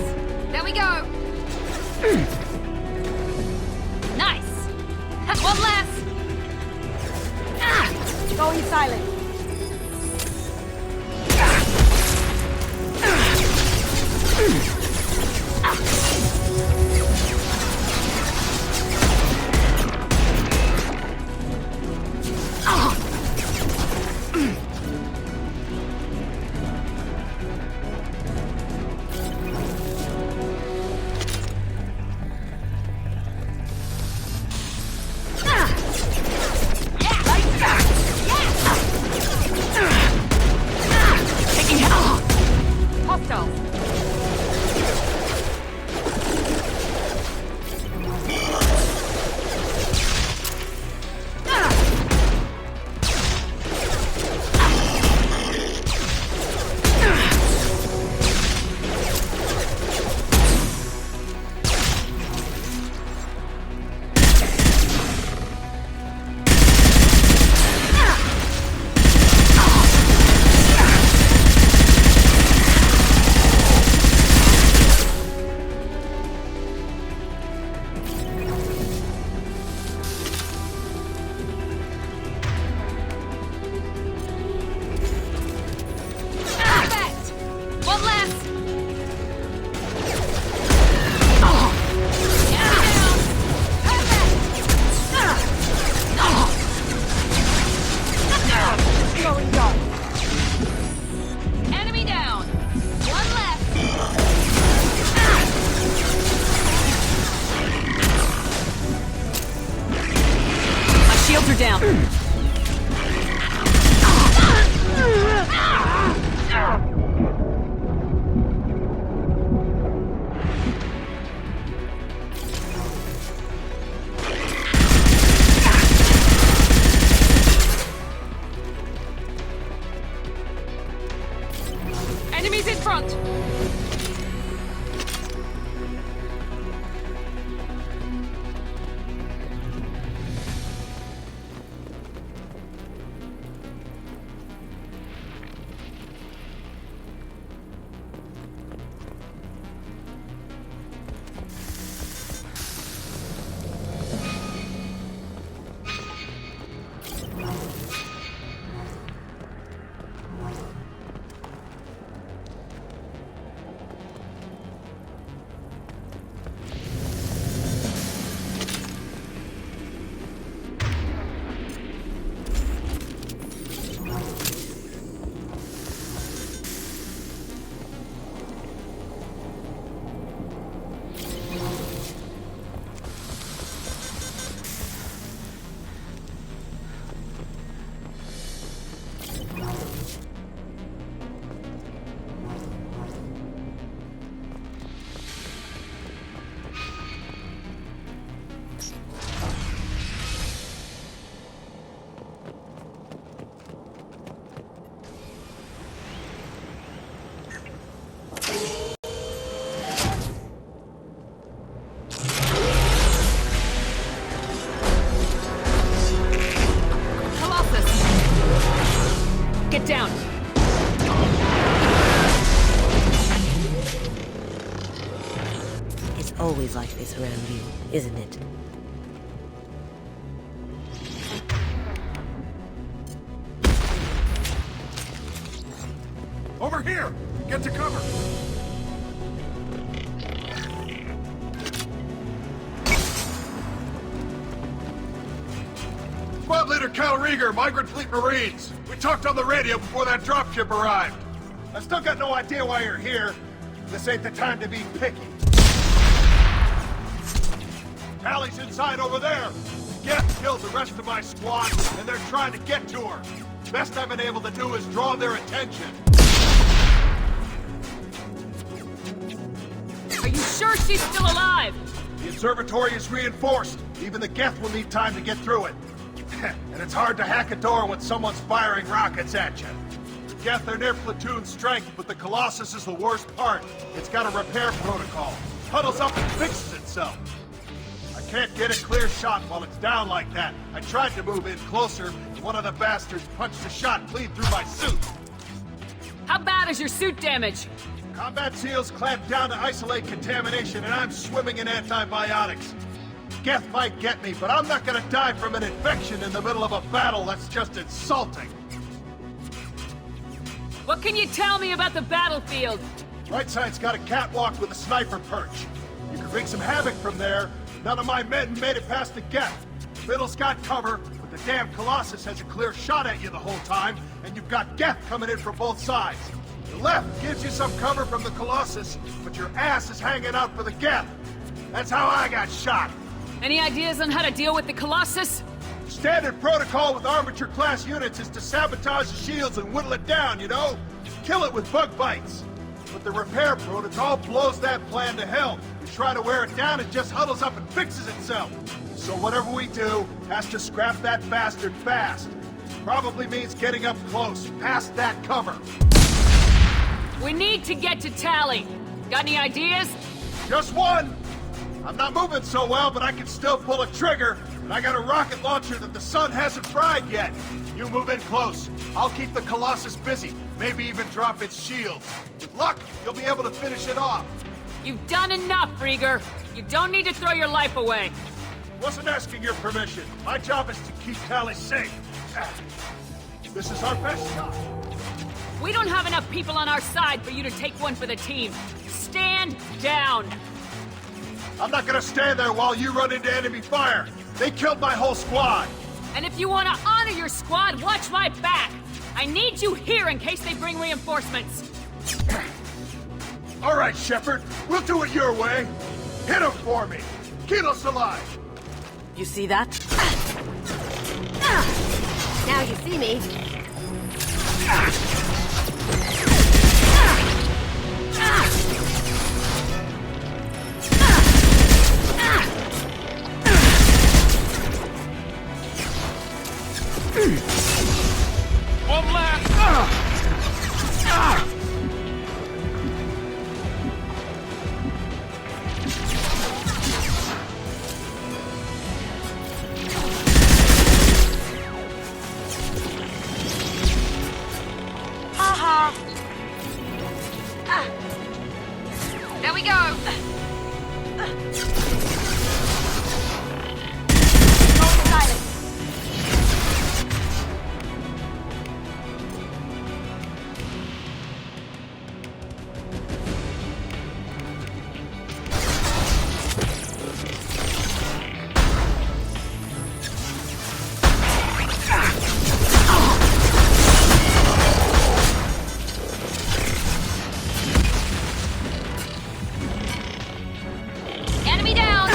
There we go. Nice. One less. Going silent. Soldier down! Enemies in front! Get down! It's always like this around you, isn't it? Over here! Get to cover! Squad Leader Cal Rieger, Migrant Fleet Marines. We talked on the radio before that dropship arrived. I still got no idea why you're here. This ain't the time to be picky. Tally's inside over there. Geth killed the rest of my squad, and they're trying to get to her. Best I've been able to do is draw their attention. Are you sure she's still alive? The observatory is reinforced. Even the Geth will need time to get through it. And it's hard to hack a door when someone's firing rockets at you. The Geth are near platoon strength, but the Colossus is the worst part. It's got a repair protocol. Huddles up and fixes itself. I can't get a clear shot while it's down like that. I tried to move in closer, and one of the bastards punched a shot clean through my suit. How bad is your suit damage? Combat seals clamped down to isolate contamination, and I'm swimming in antibiotics. Geth might get me, but I'm not gonna die from an infection in the middle of a battle. That's just insulting. What can you tell me about the battlefield? Right side's got a catwalk with a sniper perch. You can wreak some havoc from there. None of my men made it past the Geth. Middle's got cover, but the damn Colossus has a clear shot at you the whole time, and you've got Geth coming in from both sides. The left gives you some cover from the Colossus, but your ass is hanging out for the Geth. That's how I got shot. Any ideas on how to deal with the Colossus? Standard protocol with armature-class units is to sabotage the shields and whittle it down, you know? Kill it with bug bites. But the repair protocol blows that plan to hell. We try to wear it down, it just huddles up and fixes itself. So whatever we do has to scrap that bastard fast. Probably means getting up close, past that cover. We need to get to Tally. Got any ideas? Just one! I'm not moving so well, but I can still pull a trigger, and I got a rocket launcher that the sun hasn't fried yet. You move in close. I'll keep the Colossus busy, maybe even drop its shields. With luck, you'll be able to finish it off. You've done enough, Rieger. You don't need to throw your life away. Wasn't asking your permission. My job is to keep Tally safe. This is our best shot. We don't have enough people on our side for you to take one for the team. Stand down. I'm not gonna stand there while you run into enemy fire. They killed my whole squad. And if you want to honor your squad, watch my back. I need you here in case they bring reinforcements. All right, Shepard. We'll do it your way. Hit him for me. Keep us alive. You see that? Now you see me. One left! There we go! Enemy down!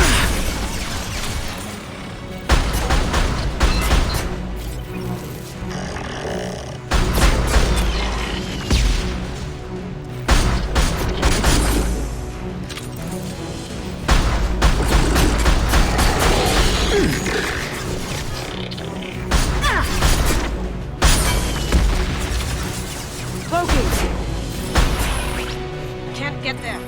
Cloaking! Can't get there.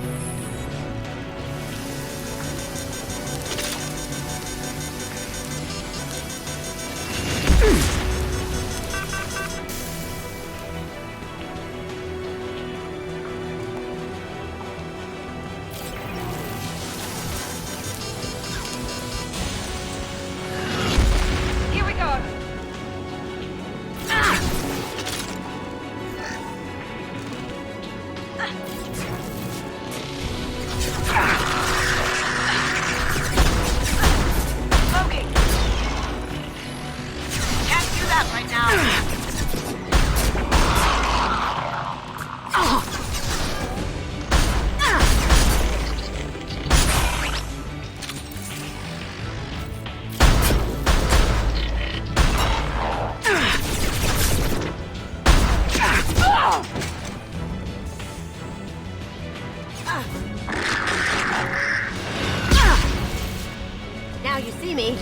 Here we go! Cloaking! Can't do that right now. Now you see me.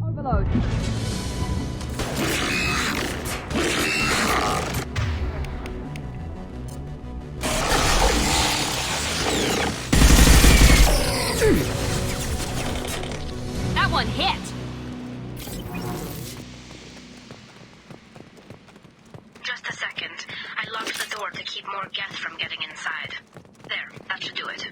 Overload. That one hit! Just a second. I locked the door to keep more gas from getting inside. There, that should do it.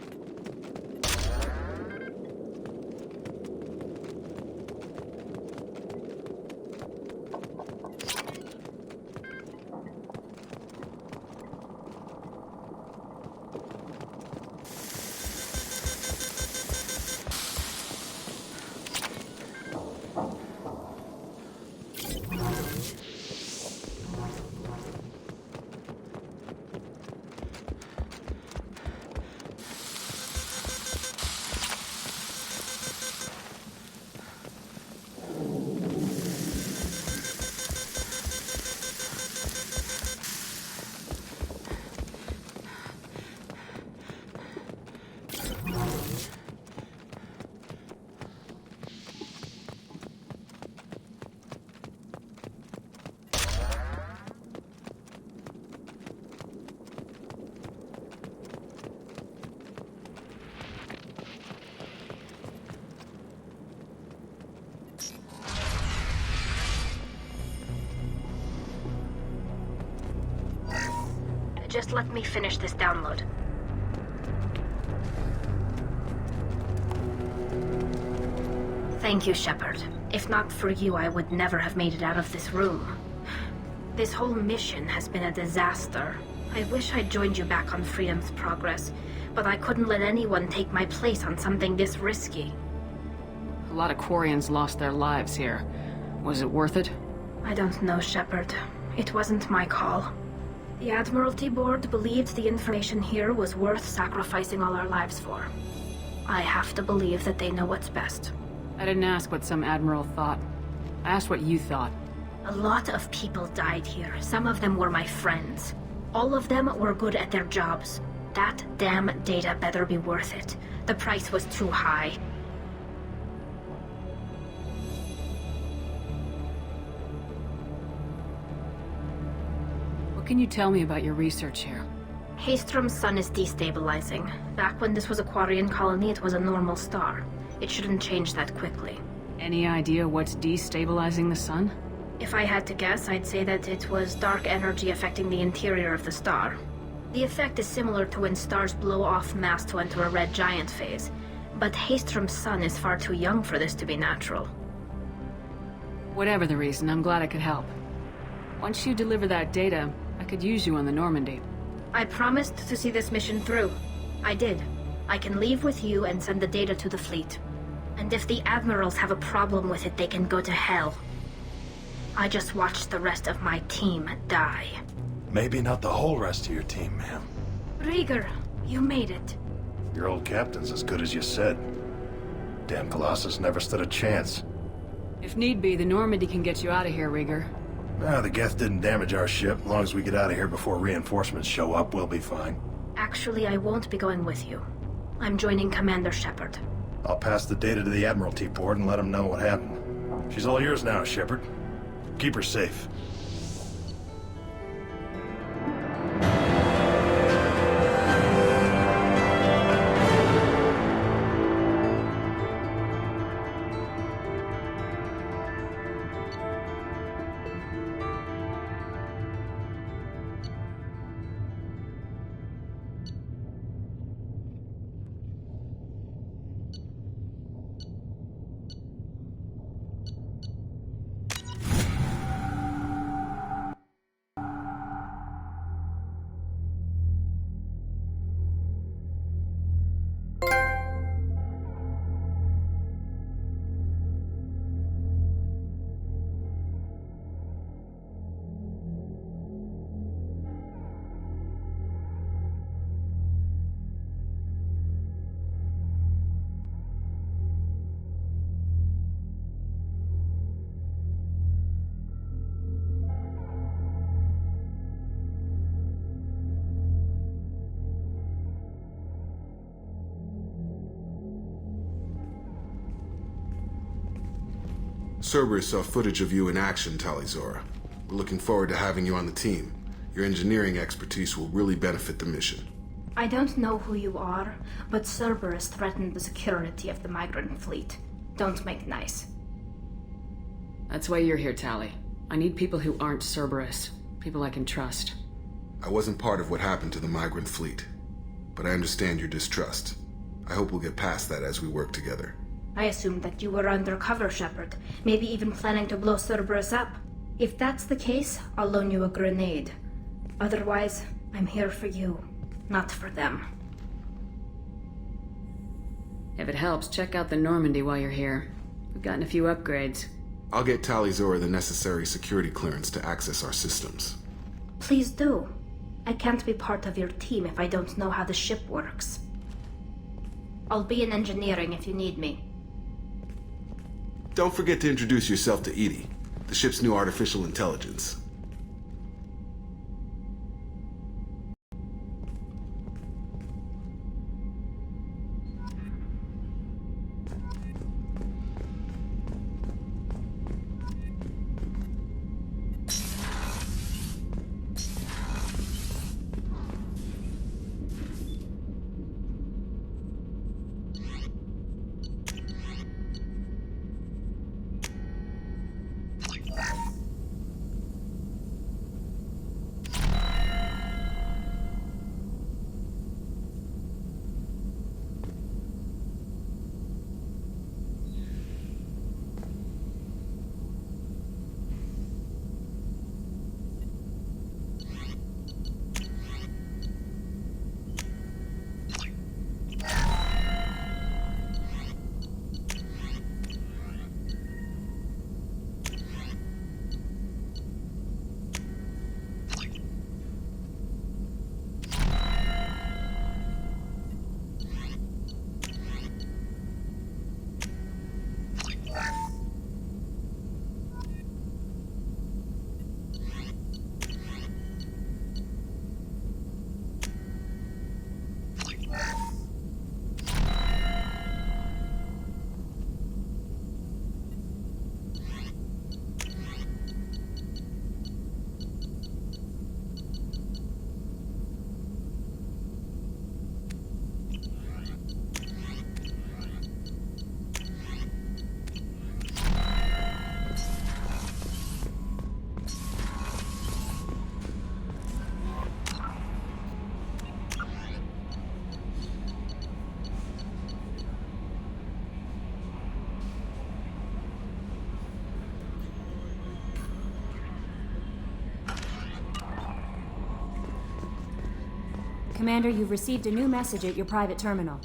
Just let me finish this download. Thank you, Shepard. If not for you, I would never have made it out of this room. This whole mission has been a disaster. I wish I'd joined you back on Freedom's Progress, but I couldn't let anyone take my place on something this risky. A lot of Quarians lost their lives here. Was it worth it? I don't know, Shepard. It wasn't my call. The Admiralty Board believed the information here was worth sacrificing all our lives for. I have to believe that they know what's best. I didn't ask what some admiral thought. I asked what you thought. A lot of people died here. Some of them were my friends. All of them were good at their jobs. That damn data better be worth it. The price was too high. What can you tell me about your research here? Haystrom's sun is destabilizing. Back when this was a Quarian colony, it was a normal star. It shouldn't change that quickly. Any idea what's destabilizing the sun? If I had to guess, I'd say that it was dark energy affecting the interior of the star. The effect is similar to when stars blow off mass to enter a red giant phase. But Haystrom's sun is far too young for this to be natural. Whatever the reason, I'm glad I could help. Once you deliver that data, I could use you on the Normandy. I promised to see this mission through. I did. I can leave with you and send the data to the fleet. And if the admirals have a problem with it, they can go to hell. I just watched the rest of my team die. Maybe not the whole rest of your team, ma'am. Rieger, you made it. Your old captain's as good as you said. Damn Colossus never stood a chance. If need be, the Normandy can get you out of here, Rieger. The Geth didn't damage our ship. As long as we get out of here before reinforcements show up, we'll be fine. Actually, I won't be going with you. I'm joining Commander Shepard. I'll pass the data to the Admiralty Board and let them know what happened. She's all yours now, Shepard. Keep her safe. Cerberus saw footage of you in action, Talizora. We're looking forward to having you on the team. Your engineering expertise will really benefit the mission. I don't know who you are, but Cerberus threatened the security of the migrant fleet. Don't make nice. That's why you're here, Tali. I need people who aren't Cerberus. People I can trust. I wasn't part of what happened to the migrant fleet, but I understand your distrust. I hope we'll get past that as we work together. I assumed that you were undercover, Shepard. Maybe even planning to blow Cerberus up. If that's the case, I'll loan you a grenade. Otherwise, I'm here for you, not for them. If it helps, check out the Normandy while you're here. We've gotten a few upgrades. I'll get Talizora the necessary security clearance to access our systems. Please do. I can't be part of your team if I don't know how the ship works. I'll be in engineering if you need me. Don't forget to introduce yourself to Edie, the ship's new artificial intelligence. Commander, you've received a new message at your private terminal.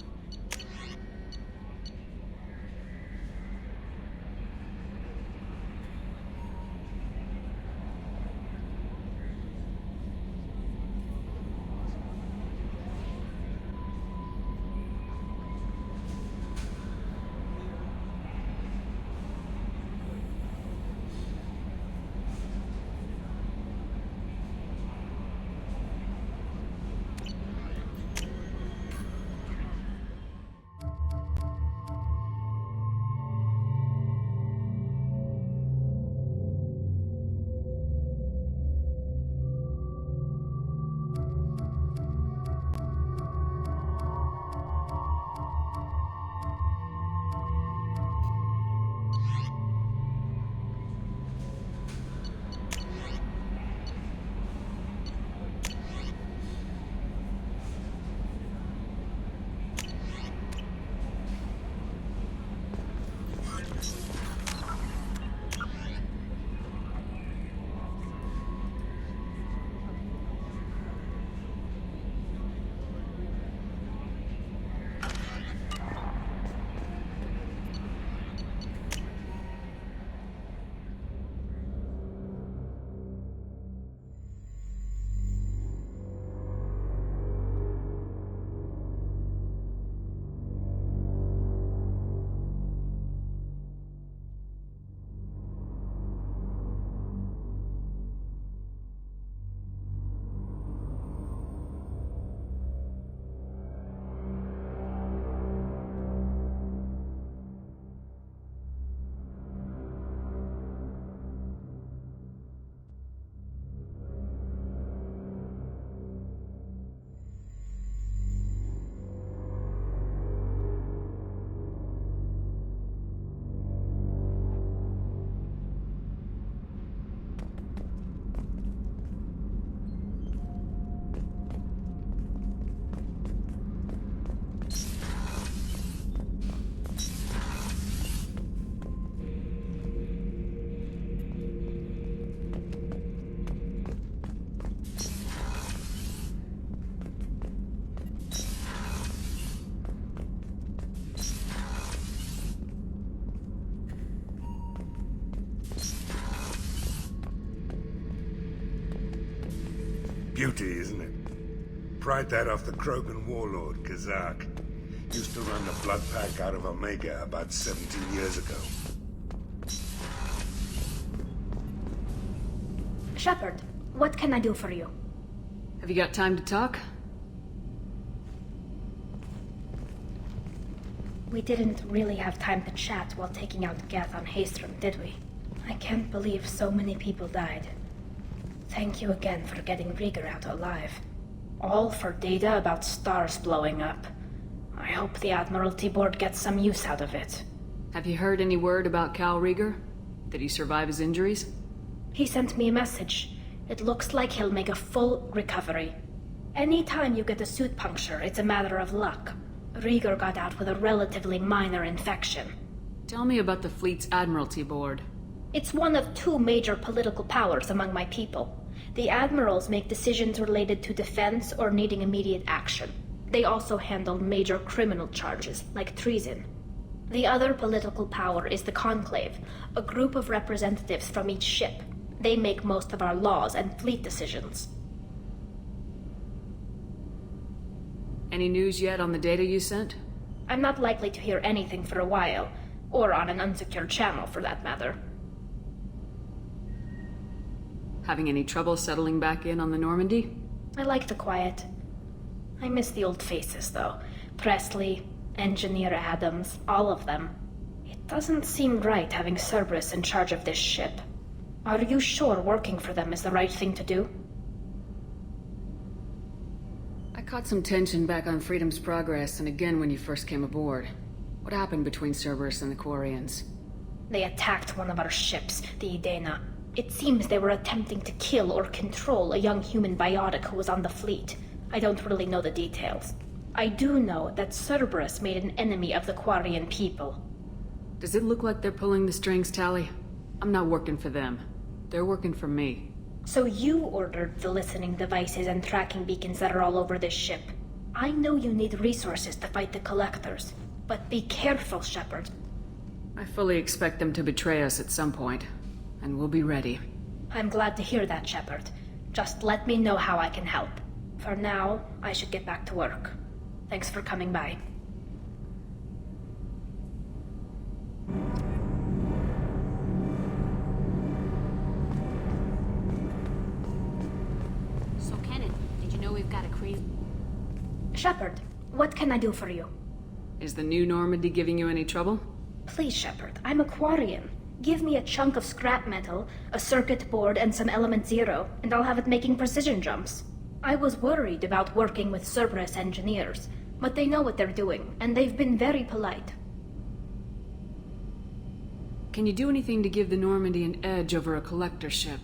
Beauty, isn't it? Pried that off the Krogan warlord, Kazak. Used to run the blood pack out of Omega about 17 years ago. Shepard, what can I do for you? Have you got time to talk? We didn't really have time to chat while taking out Geth on Haestrom, did we? I can't believe so many people died. Thank you again for getting Rieger out alive. All for data about stars blowing up. I hope the Admiralty Board gets some use out of it. Have you heard any word about Cal Rieger? Did he survive his injuries? He sent me a message. It looks like he'll make a full recovery. Anytime you get a suit puncture, it's a matter of luck. Rieger got out with a relatively minor infection. Tell me about the fleet's Admiralty Board. It's one of two major political powers among my people. The admirals make decisions related to defense or needing immediate action. They also handle major criminal charges, like treason. The other political power is the Conclave, a group of representatives from each ship. They make most of our laws and fleet decisions. Any news yet on the data you sent? I'm not likely to hear anything for a while, or on an unsecured channel for that matter. Having any trouble settling back in on the Normandy? I like the quiet. I miss the old faces, though. Presley, Engineer Adams, all of them. It doesn't seem right having Cerberus in charge of this ship. Are you sure working for them is the right thing to do? I caught some tension back on Freedom's Progress and again when you first came aboard. What happened between Cerberus and the Quarians? They attacked one of our ships, the Idena. It seems they were attempting to kill or control a young human biotic who was on the fleet. I don't really know the details. I do know that Cerberus made an enemy of the Quarian people. Does it look like they're pulling the strings, Tali? I'm not working for them. They're working for me. So you ordered the listening devices and tracking beacons that are all over this ship. I know you need resources to fight the Collectors, but be careful, Shepard. I fully expect them to betray us at some point, and we'll be ready. I'm glad to hear that, Shepard. Just let me know how I can help. For now, I should get back to work. Thanks for coming by. So, Kenneth, did you know we've got a crazy... Shepard, what can I do for you? Is the new Normandy giving you any trouble? Please, Shepard, I'm a Quarian. Give me a chunk of scrap metal, a circuit board, and some element zero, and I'll have it making precision jumps. I was worried about working with Cerberus engineers, but they know what they're doing, and they've been very polite. Can you do anything to give the Normandy an edge over a collector ship?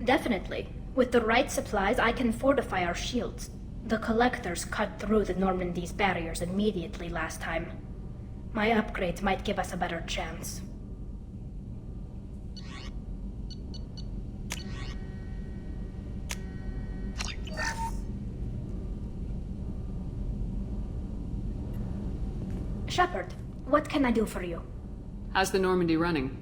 Definitely. With the right supplies, I can fortify our shields. The Collectors cut through the Normandy's barriers immediately last time. My upgrades might give us a better chance. Shepard, what can I do for you? How's the Normandy running?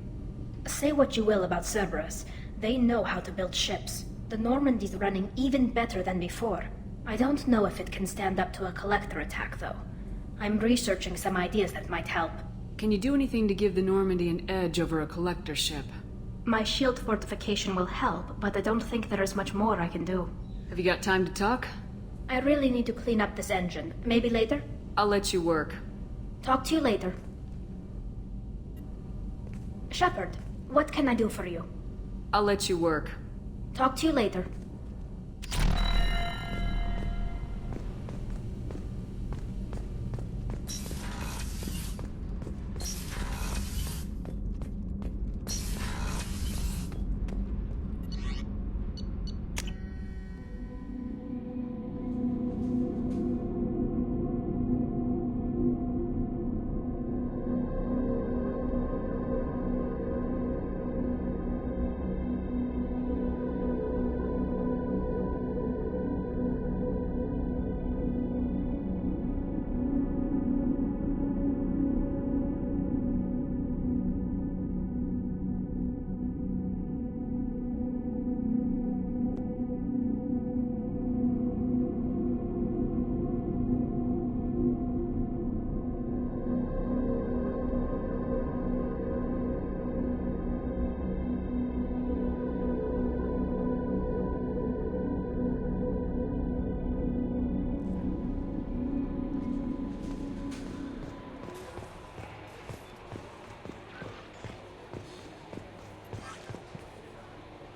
Say what you will about Cerberus. They know how to build ships. The Normandy's running even better than before. I don't know if it can stand up to a Collector attack, though. I'm researching some ideas that might help. Can you do anything to give the Normandy an edge over a collector ship? My shield fortification will help, but I don't think there is much more I can do. Have you got time to talk? I really need to clean up this engine. Maybe later? I'll let you work. Talk to you later. Shepard, what can I do for you? I'll let you work. Talk to you later.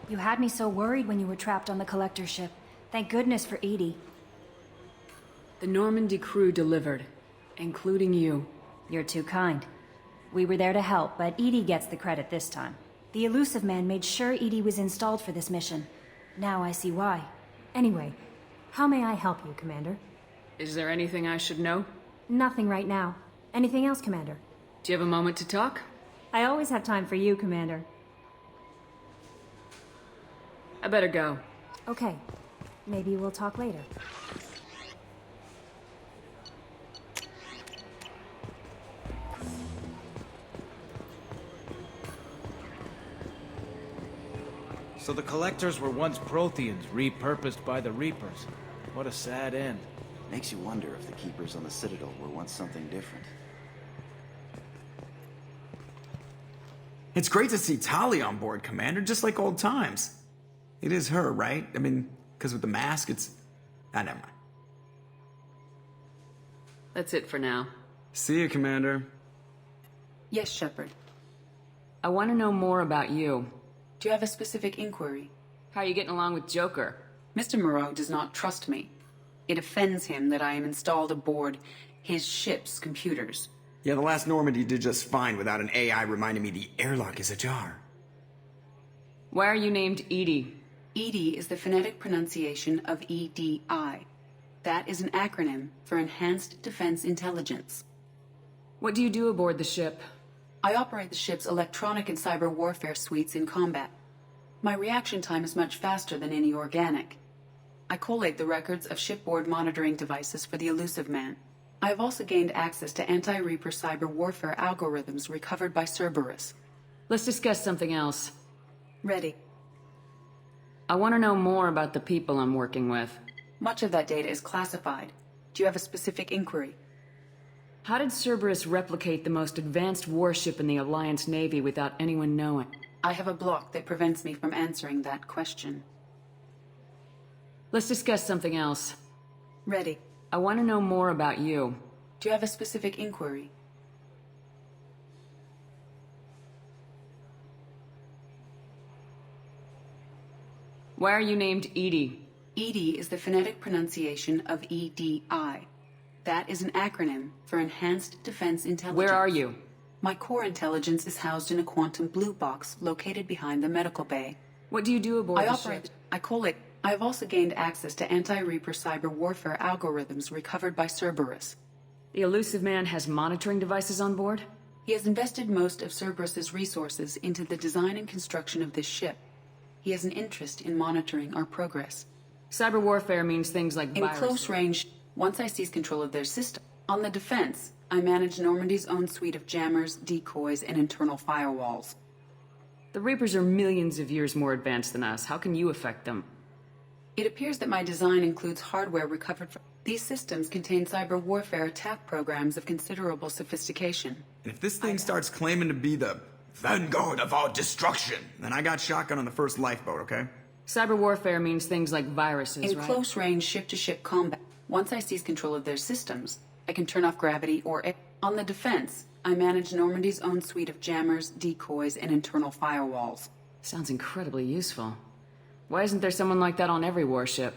You had me so worried when you were trapped on the Collector ship. Thank goodness for Edie. The Normandy crew delivered, including you. You're too kind. We were there to help, but Edie gets the credit this time. The Elusive Man made sure Edie was installed for this mission. Now I see why. Anyway, how may I help you, Commander? Is there anything I should know? Nothing right now. Anything else, Commander? Do you have a moment to talk? I always have time for you, Commander. I better go. Okay. Maybe we'll talk later. So the Collectors were once Protheans, repurposed by the Reapers. What a sad end. Makes you wonder if the Keepers on the Citadel were once something different. It's great to see Tali on board, Commander, just like old times. It is her, right? I mean, because with the mask, it's... Ah, never mind. That's it for now. See you, Commander. Yes, Shepard. I want to know more about you. Do you have a specific inquiry? How are you getting along with Joker? Mr. Moreau does not trust me. It offends him that I am installed aboard his ship's computers. Yeah, the last Normandy did just fine without an AI reminding me the airlock is ajar. Why are you named Edie? EDI is the phonetic pronunciation of EDI. That is an acronym for Enhanced Defense Intelligence. What do you do aboard the ship? I operate the ship's electronic and cyber warfare suites in combat. My reaction time is much faster than any organic. I collate the records of shipboard monitoring devices for the elusive man. I have also gained access to anti-Reaper cyber warfare algorithms recovered by Cerberus. Let's discuss something else. Ready. I want to know more about the people I'm working with. Much of that data is classified. Do you have a specific inquiry? How did Cerberus replicate the most advanced warship in the Alliance Navy without anyone knowing? I have a block that prevents me from answering that question. Let's discuss something else. Ready. I want to know more about you. Do you have a specific inquiry? Why are you named Edie? EDI is the phonetic pronunciation of EDI. That is an acronym for Enhanced Defense Intelligence. Where are you? My core intelligence is housed in a quantum blue box located behind the medical bay. What do you do aboard the ship? I collate. I have also gained access to anti-Reaper cyber warfare algorithms recovered by Cerberus. The elusive man has monitoring devices on board? He has invested most of Cerberus's resources into the design and construction of this ship. He has an interest in monitoring our progress. Cyber warfare means things like In viruses. close range, once I seize control of their system. On the defense, I manage Normandy's own suite of jammers, decoys, and internal firewalls. The Reapers are millions of years more advanced than us. How can you affect them? It appears that my design includes hardware recovered from... These systems contain cyber warfare attack programs of considerable sophistication. And if this thing starts claiming to be the vanguard of our destruction, then I got shotgun on the first lifeboat, okay? Cyber warfare means things like viruses, In right? close range ship-to-ship combat, once I seize control of their systems, I can turn off gravity or... On the defense, I manage Normandy's own suite of jammers, decoys, and internal firewalls. Sounds incredibly useful. Why isn't there someone like that on every warship?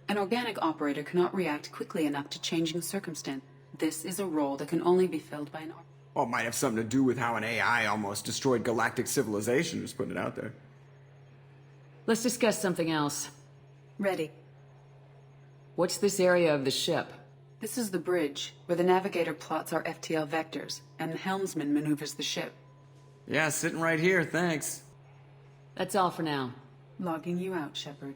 An organic operator cannot react quickly enough to changing circumstance. This is a role that can only be filled by an... Well, it might have something to do with how an AI almost destroyed galactic civilization, just putting it out there. Let's discuss something else. Ready. What's this area of the ship? This is the bridge, where the navigator plots our FTL vectors, and the helmsman maneuvers the ship. Yeah, sitting right here, thanks. That's all for now. Logging you out, Shepard.